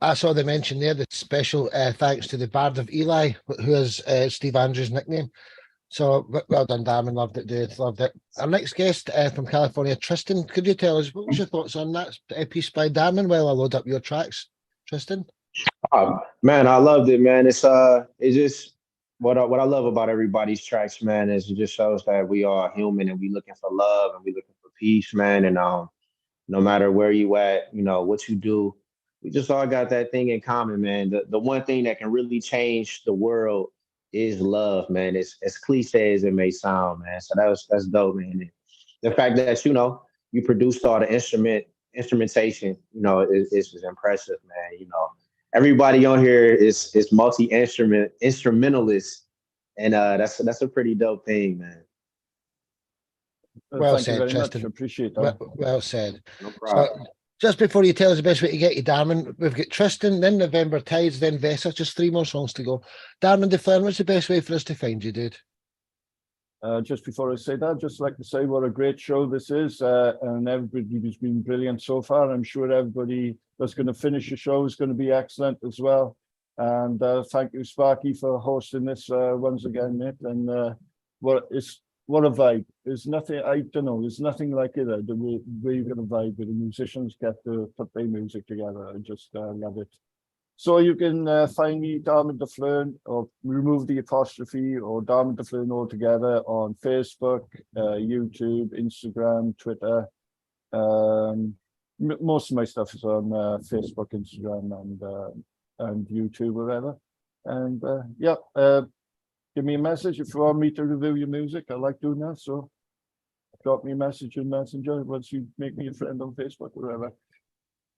I saw they mentioned there the special thanks to the Bard of Ely, who is Steve Andrews' nickname. So well done, Darren. Loved it, dude. Loved it. Our next guest from California, Tristan. Could you tell us what was your thoughts on that piece by Darren while I load up your tracks, Tristan? Man, I loved it, man. It's just what I love about everybody's tracks, man, is it just shows that we are human and we looking for love and we looking for peace, man. And no matter where you at, you know, what you do, we just all got that thing in common, man. The one thing that can really change the world is love, man. It's as cliche as it may sound, man. So that's dope, man. And the fact that, you know, you produced all the instrumentation, you know, is impressive, man. You know, everybody on here is multi-instrumentalist, and that's a pretty dope thing, man. Well Thank you said, very Tristan. much. Appreciate that. Well said. No problem. So, just before you tell us the best way to get you, Darren, we've got Tristan, then November Tides, then Vessa. Just 3 more songs to go. Darren DeFlern, what's the best way for us to find you, dude? Just before I say that, just like to say what a great show this is, and everybody's been brilliant so far. I'm sure everybody that's going to finish the show is going to be excellent as well. And thank you, Sparky, for hosting this once again, mate. And what a vibe. There's nothing, I don't know, there's nothing like it. The way you're going to vibe with the musicians get to put their music together. I just love it. So you can find me, Darren DeFlern, or remove the apostrophe, or Darren DeFlern altogether on Facebook, YouTube, Instagram, Twitter. Most of my stuff is on Facebook, Instagram, and YouTube, whatever. And give me a message if you want me to review your music. I like doing that. So drop me a message in Messenger once you make me a friend on Facebook, or whatever.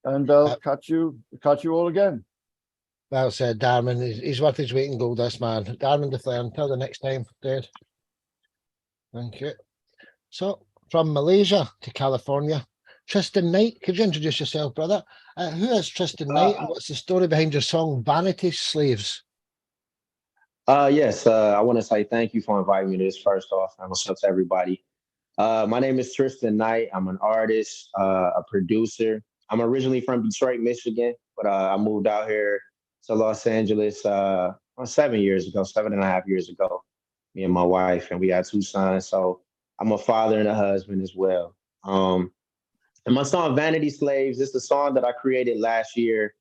And I'll catch you all again. Well said, Darren. He's worth his weight in gold, this man. Darren DeFlern, until the next time, dude. Thank you. So, from Malaysia to California, Tristan Knight. Could you introduce yourself, brother? Who is Tristan Knight, and what's the story behind your song Vanity Slaves? Yes, I want to say thank you for inviting me to this first off, and what's up to everybody. My name is Tristan Knight. I'm an artist, a producer. I'm originally from Detroit, Michigan, but I moved out here to Los Angeles 7.5 years ago, me and my wife, and we had 2 sons. So I'm a father and a husband as well. And my song Vanity Slaves is a song that I created last year,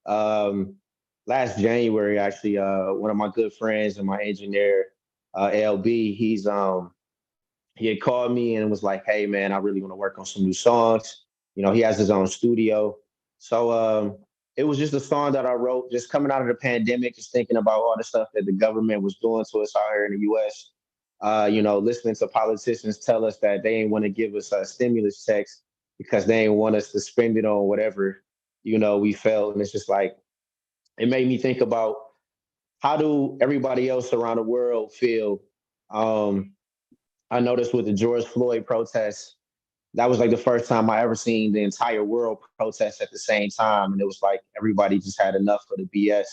last January, actually. One of my good friends and my engineer, LB, he had called me and was like, hey man, I really want to work on some new songs. You know, he has his own studio. So it was just a song that I wrote just coming out of the pandemic, just thinking about all the stuff that the government was doing to us out here in the US. You know, listening to politicians tell us that they ain't want to give us stimulus checks because they ain't want us to spend it on whatever, you know, we felt. And it's just like, it made me think about how do everybody else around the world feel. I noticed with the George Floyd protests, that was like the first time I ever seen the entire world protest at the same time. And it was like everybody just had enough of the BS.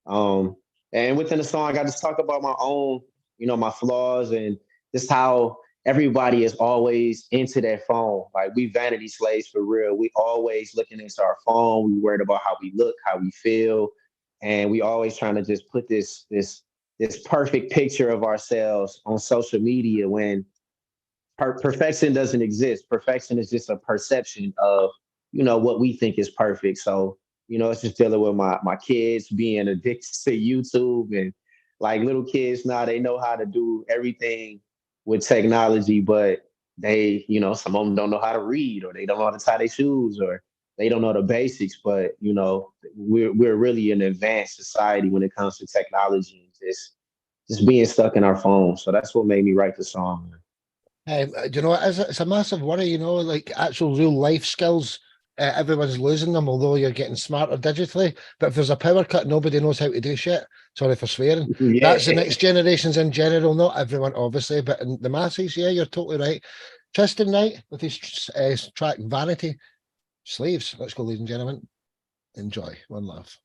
And within the song, I just talk about my own, you know, my flaws and just how everybody is always into their phone. Like, we vanity slaves for real. We always looking into our phone. We worried about how we look, how we feel. And we always trying to just put this perfect picture of ourselves on social media when perfection doesn't exist. Perfection is just a perception of, you know, what we think is perfect. So, you know, it's just dealing with my kids being addicted to YouTube, and like little kids now, they know how to do everything with technology, but they, you know, some of them don't know how to read, or they don't know how to tie their shoes, or they don't know the basics. But, you know, we're really an advanced society when it comes to technology, and just being stuck in our phones. So that's what made me write the song. Do you know, it's a massive worry, you know, like actual real life skills, everyone's losing them, although you're getting smarter digitally. But if there's a power cut, nobody knows how to do shit. Sorry for swearing. Yeah. That's the next generations in general, not everyone, obviously, but in the masses, yeah, you're totally right. Tristan Knight with his track Vanity Slaves. Let's go, ladies and gentlemen. Enjoy. One love.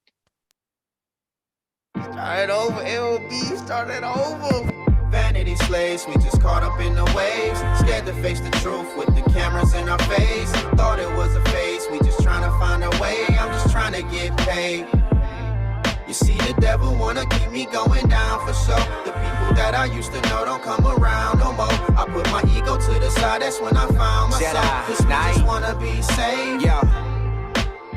Start over, LB, started over. Vanity slaves, we just caught up in the waves. Scared to face the truth with the cameras in our face. Thought it was a phase, we just trying to find our way. I'm just trying trying to get paid. You see, the devil wanna keep me going down for sure. The people that I used to know don't come around no more. I put my ego to the side, that's when I found myself. Cause we just wanna be saved.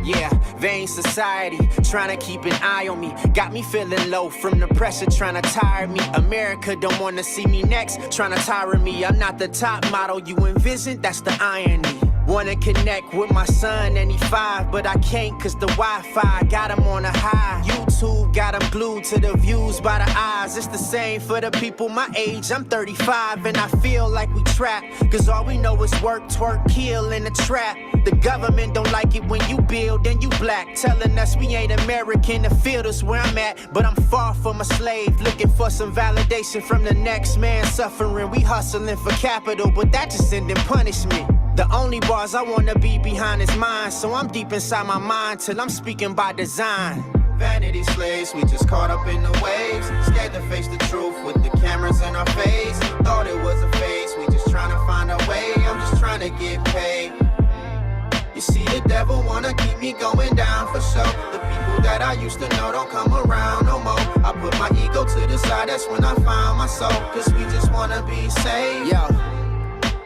Yeah, vain society, trying to keep an eye on me. Got me feeling low from the pressure, trying to tire me. America don't want to see me next, trying to tire me. I'm not the top model you envisioned, that's the irony. Wanna connect with my son and he 5, but I can't cause the Wi-Fi got him on a high. YouTube got him glued to the views by the eyes. It's the same for the people my age. I'm 35 and I feel like we trapped, cause all we know is work, twerk, kill in the trap. The government don't like it when you build and you black, telling us we ain't American. The field is where I'm at, but I'm far from a slave, looking for some validation from the next man suffering. We hustling for capital, but that just ending punishment. The only bars I wanna be behind is mine, so I'm deep inside my mind till I'm speaking by design. Vanity slaves, we just caught up in the waves. Scared to face the truth with the cameras in our face. Thought it was a phase, we just trying to find a way. I'm just trying to get paid. You see, the devil wanna keep me going down for sure. The people that I used to know don't come around no more. I put my ego to the side, that's when I found my soul. Cause we just wanna be saved.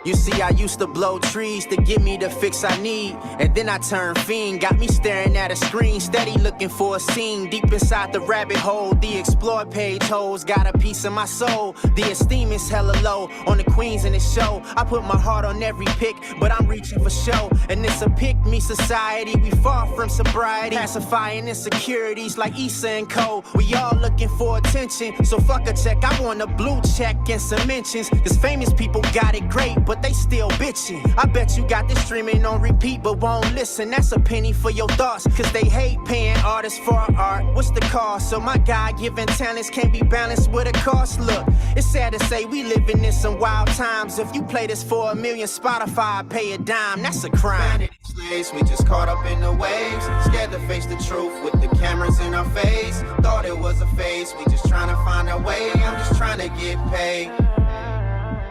You see, I used to blow trees to give me the fix I need, and then I turned fiend, got me staring at a screen, steady looking for a scene. Deep inside the rabbit hole, the explore page holds got a piece of my soul. The esteem is hella low on the queens in the show. I put my heart on every pick, but I'm reaching for show. And it's a pick-me society, we far from sobriety, pacifying insecurities like Issa and Co. We all looking for attention, so fuck a check, I want a blue check and some mentions. Cause famous people got it great, but they still bitching. I bet you got this streaming on repeat but won't listen. That's a penny for your thoughts, cause they hate paying artists for art. What's the cost? So my God-given talents can't be balanced with a cost. Look, it's sad to say we living in some wild times. If you play this for $1 million, Spotify pay a dime. That's a crime. Vanity slaves, we just caught up in the waves. Scared to face the truth with the cameras in our face. Thought it was a phase, we just trying to find a way. I'm just trying to get paid.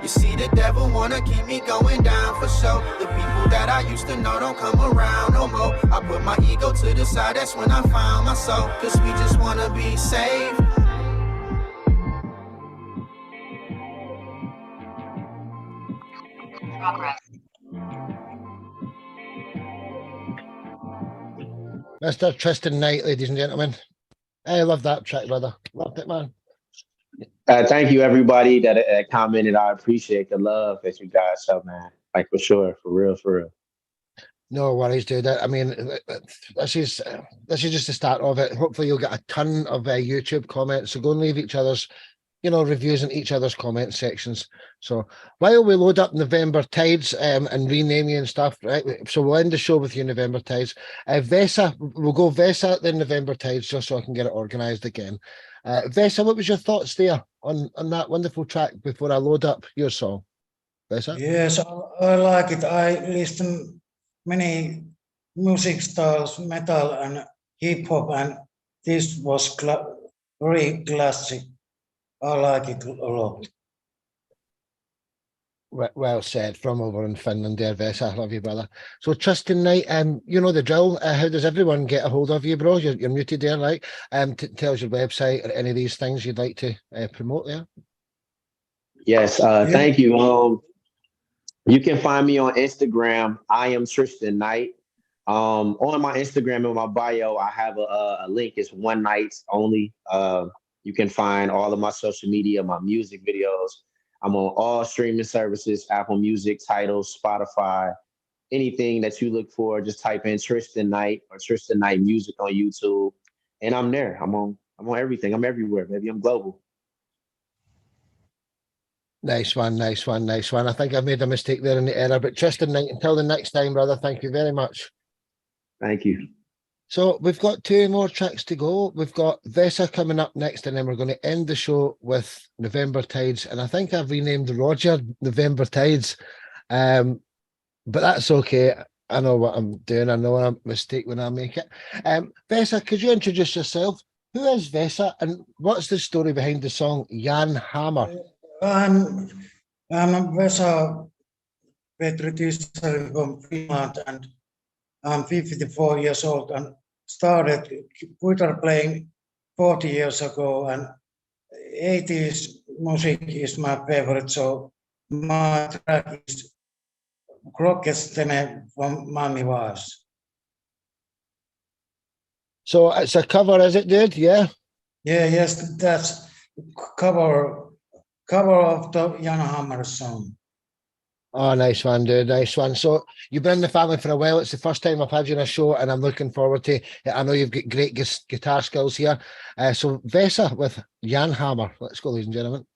You see, the devil wanna keep me going down for sure. The people that I used to know don't come around no more. I put my ego to the side, that's when I found my soul. Cause we just wanna be saved. Mr. Tristan Knight, ladies and gentlemen. I love that track, brother. Loved it, man. Thank you, everybody that commented. I appreciate the love that you guys show, man. Like, for sure, for real, for real. No worries, dude. I mean, this is just the start of it. Hopefully, you'll get a ton of YouTube comments. So go and leave each other's, reviews in each other's comment sections. So while we load up November Tides and rename you and stuff, right? So we'll end the show with you November Tides. Vesa, we'll go Vesa then November Tides, just so I can get it organised again. Vesa, what was your thoughts there on that wonderful track before I load up your song? Vesa? Yes, I like it. I listen many music styles, metal and hip hop, and this was very classic. I like it a lot. Well said from over in Finland there, Vesa. I love you, brother. So Tristan Knight, you know the drill. How does everyone get a hold of you, bro? You're muted there, right? Tell us your website or any of these things you'd like to promote there. Yes, thank you. You can find me on Instagram. I am Tristan Knight. On my Instagram in my bio, I have a link. It's one night only. You can find all of my social media, my music videos. I'm on all streaming services, Apple Music, Tidal, Spotify, anything that you look for. Just type in Tristan Knight or Tristan Knight Music on YouTube, and I'm there. I'm on everything. I'm everywhere, baby. I'm global. Nice one, nice one, nice one. I think I've made a mistake there in the error, but Tristan Knight, until the next time, brother, thank you very much. Thank you. So we've got 2 more tracks to go. We've got Vesa coming up next, and then we're going to end the show with November Tides. And I think I've renamed Roger November Tides, but that's okay. I know what I'm doing. I know I'm a mistake when I make it. Vesa, could you introduce yourself? Who is Vesa, and what's the story behind the song Jan Hammer? I'm Vesa Petri from Finland, and I'm 54 years old, and started guitar playing 40 years ago, and 80s music is my favorite. So my track is Krokkestene from Mami Vaas. So it's a cover, is it, dude? Yeah. Yeah, yes, that's cover of the Jan Hammer song. Oh, nice one, dude. Nice one. So you've been in the family for a while. It's the first time I've had you on a show, and I'm looking forward to it. I know you've got great guitar skills here. So Vesa with Jan Hammer. Let's go, ladies and gentlemen.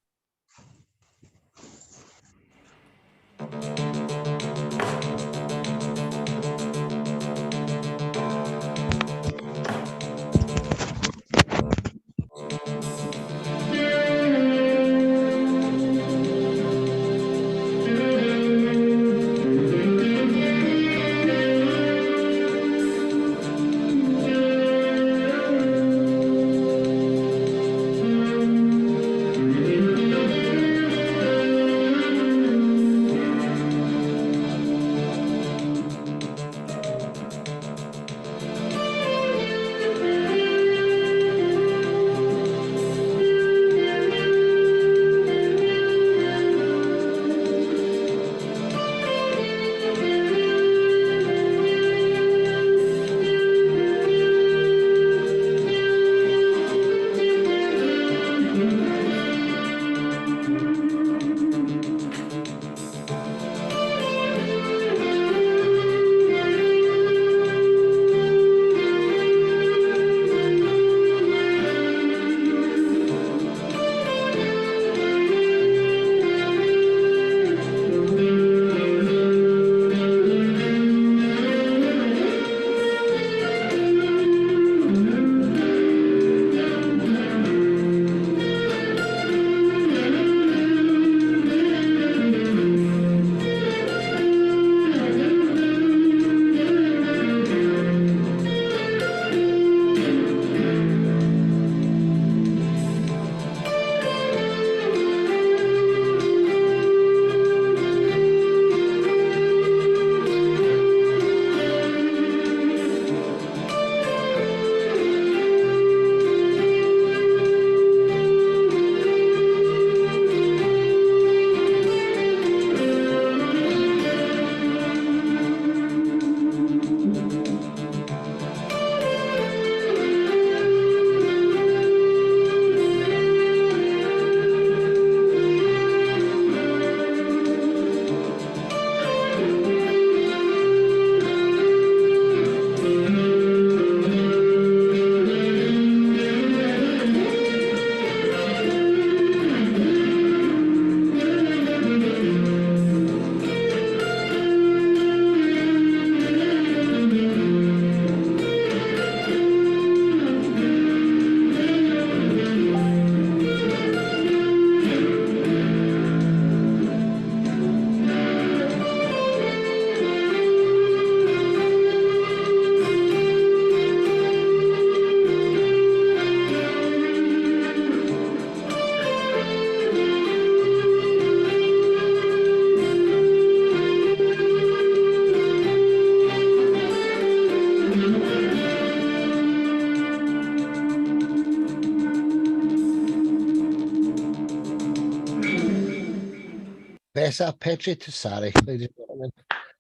Vesa Petri Tsari, ladies and gentlemen.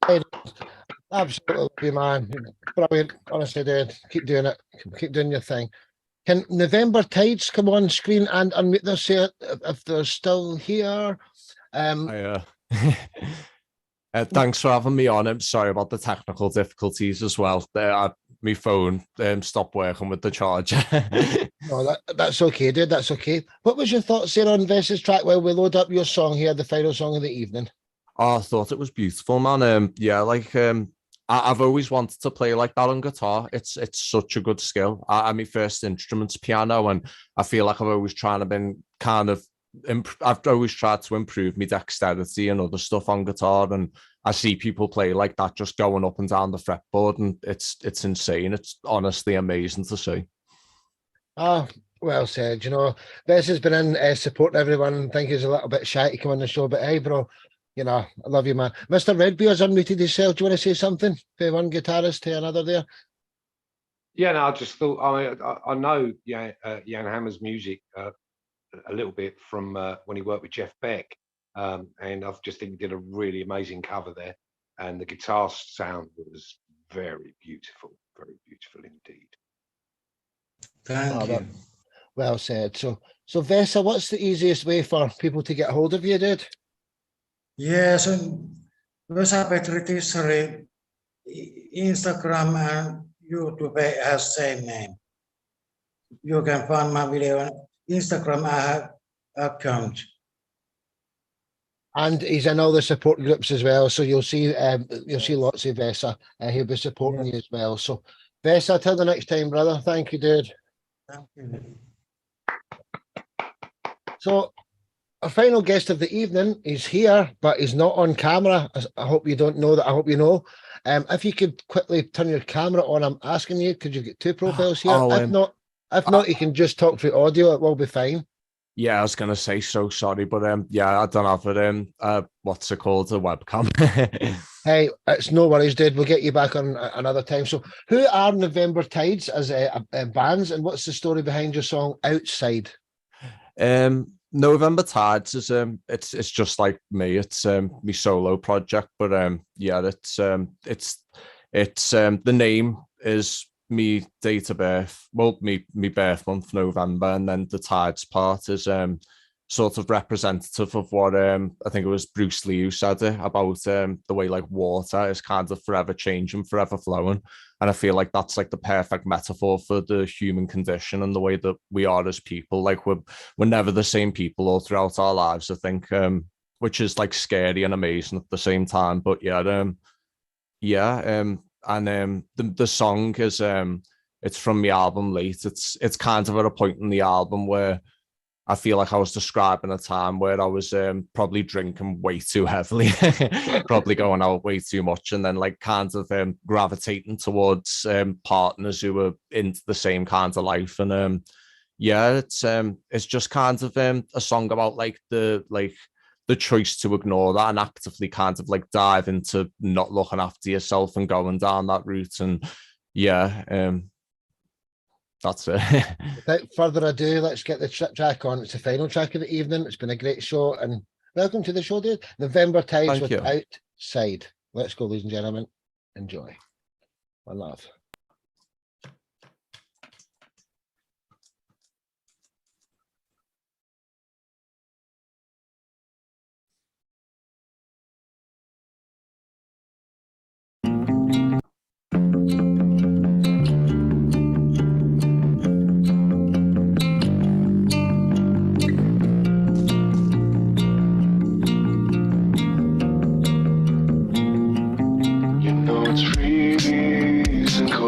Hey, absolutely, man. Brilliant. Honestly, dude. Keep doing it. Keep doing your thing. Can November Tides come on screen and unmute themselves if they're still here? Thanks for having me on. I'm sorry about the technical difficulties as well. My phone stopped working with the charger. No, that's okay, dude. That's okay. What was your thoughts there on Vesa's track while we load up your song here, the final song of the evening? Oh, I thought it was beautiful, man. I've always wanted to play like that on guitar. It's such a good skill. My first instrument's piano, and I feel like I've always tried to improve my dexterity and other stuff on guitar, and I see people play like that, just going up and down the fretboard, and it's insane. It's honestly amazing to see. Ah, well said. You know, Vess has been in supporting everyone. I think he's a little bit shy to come on the show, but hey, bro, you know, I love you, man. Mr. Redbeard's unmuted himself. Do you want to say something for one guitarist to another there? Yeah, no, I just thought. I mean, I know Jan Hammer's music a little bit from when he worked with Jeff Beck, and I just think he did a really amazing cover there, and the guitar sound was very beautiful indeed. Thank you. Well said. So Vesa, what's the easiest way for people to get hold of you, dude? Yes, Vesa Petri Tissari, Instagram and YouTube has same name. You can find my video on Instagram account. And he's in all the support groups as well, so you'll see lots of Vesa. He'll be supporting you as well. So Vesa, till the next time, brother. Thank you, dude. Thank you. So our final guest of the evening is here, but he's not on camera. I hope you don't know that. I hope you know. If you could quickly turn your camera on, I'm asking you, could you get two profiles here? If not, you can just talk through audio. It will be fine. Yeah, I was gonna say, so sorry, but yeah, I don't have it. What's it called? A webcam. Hey, it's no worries, dude. We'll get you back on another time. So, who are November Tides as bands, and what's the story behind your song Outside? November Tides is it's just like me. It's my solo project, but yeah, it's the name is me date of birth, well, me birth month, November, and then the tides part is sort of representative of what I think it was Bruce Lee who said it about the way like water is kind of forever changing, forever flowing, and I feel like that's like the perfect metaphor for the human condition and the way that we are as people. Like we're never the same people all throughout our lives, I think, which is like scary and amazing at the same time. But and the song is it's from the album Late. It's kind of at a point in the album where I feel like I was describing a time where I was probably drinking way too heavily, probably going out way too much, and then like kind of gravitating towards partners who were into the same kind of life. And it's just kind of a song about like the choice to ignore that and actively kind of like dive into not looking after yourself and going down that route. And that's it. Without further ado, let's get the track on. It's the final track of the evening. It's been a great show, and welcome to the show, dude. November Tides with Outside. Let's go, ladies and gentlemen. Enjoy. One love. It's freezing cold.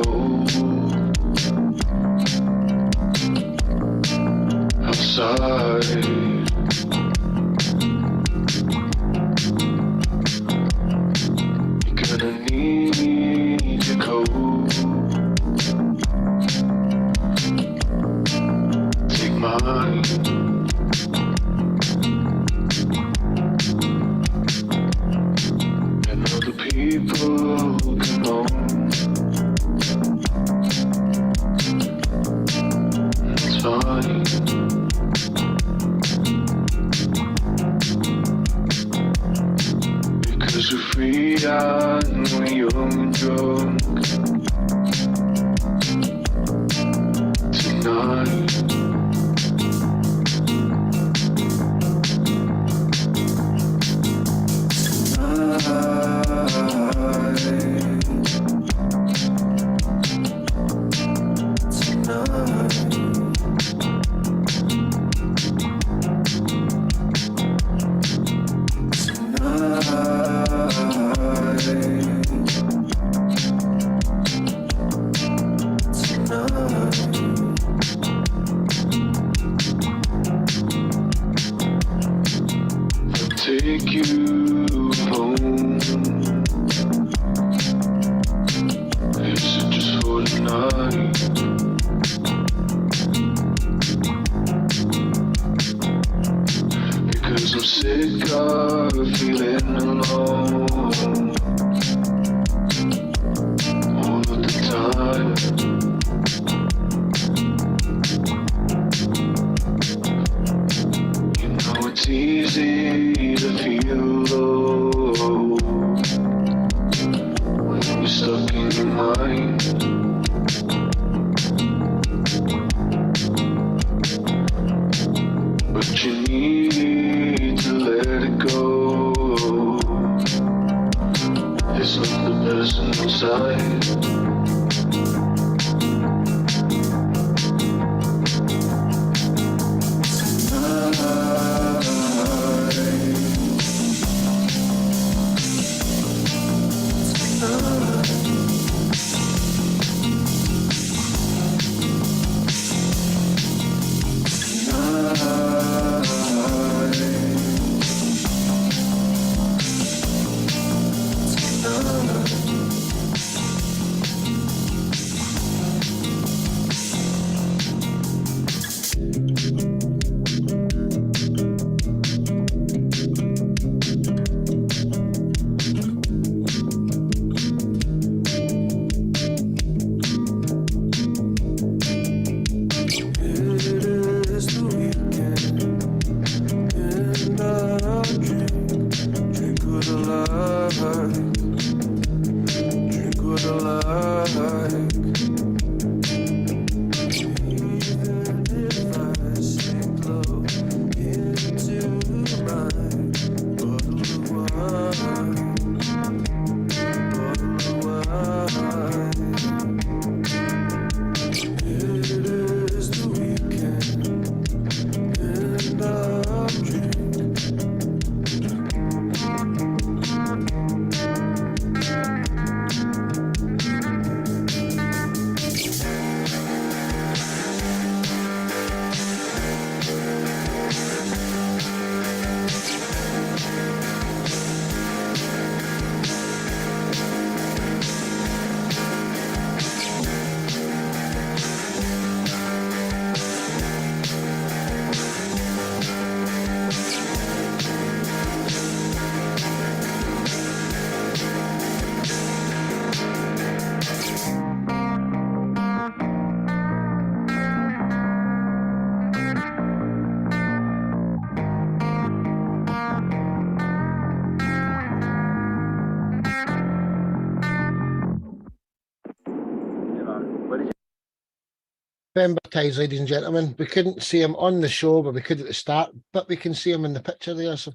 November Tides, ladies and gentlemen. We couldn't see him on the show, but we could at the start, but we can see him in the picture there. So,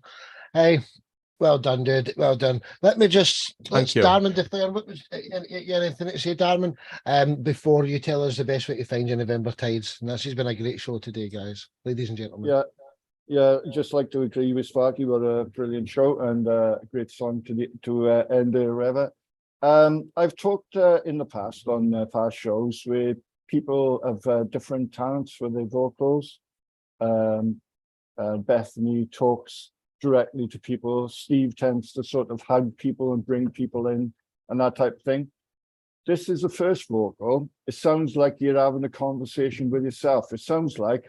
hey, well done, dude. Well done. Let me just, Thank you. Darman declare, what was you anything to say, Darman, before you tell us the best way to find your November Tides. And this has been a great show today, guys, ladies and gentlemen. Yeah, just like to agree with Sparky. What a brilliant show and a great song to end the river. I've talked in the past on past shows where people have different talents for their vocals. Bethany talks directly to people. Steve tends to sort of hug people and bring people in and that type of thing. This is the first vocal. It sounds like you're having a conversation with yourself. It sounds like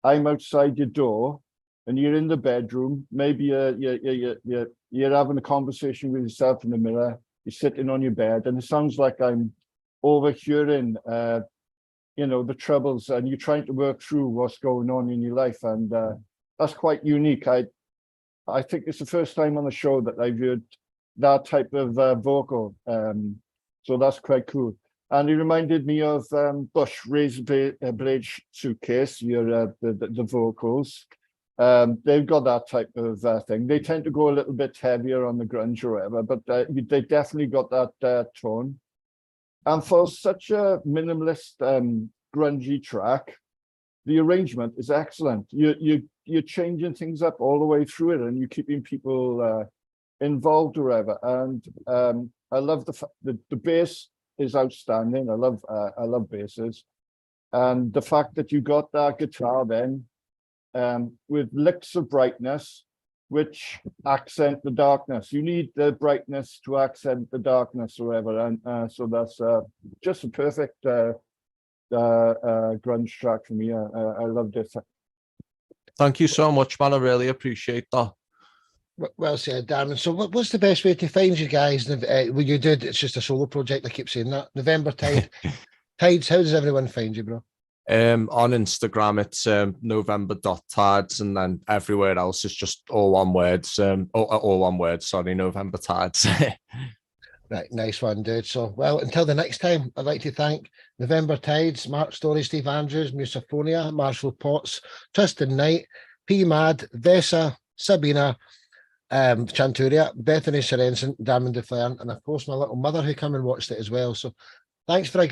I'm outside your door and you're in the bedroom. Maybe you're having a conversation with yourself in the mirror. You're sitting on your bed, and it sounds like I'm overhearing, the troubles, and you're trying to work through what's going on in your life, and that's quite unique. I think it's the first time on the show that I've heard that type of vocal, so that's quite cool. And it reminded me of Bush Razor Blade Suitcase, the vocals. They've got that type of thing. They tend to go a little bit heavier on the grunge or whatever, but they definitely got that tone. And for such a minimalist grungy track, the arrangement is excellent. You're changing things up all the way through it, and you're keeping people involved or whatever. And I love the bass is outstanding. I love basses, and the fact that you got that guitar then with licks of brightness which accent the darkness. You need the brightness to accent the darkness or whatever, and so that's just a perfect grunge track for me. I loved it. Thank you so much, man. I really appreciate that. Well said, Darren. So what's the best way to find you guys? When you did, it's just a solo project, I keep saying that. November Tides, how does everyone find you, bro? On Instagram, it's November.Tides, and then everywhere else is just all one word. All one word, sorry, November Tides. Right, nice one, dude. So, well, until the next time, I'd like to thank November Tides, Mark Story, Steve Andrews, Musophonia, Marshall Potts, Tristan Knight, P. Mad, Vesa, Sabina, Chanturia, Bethany Sorensen, Damon DeFern, and of course my little mother who came and watched it as well. So thanks for a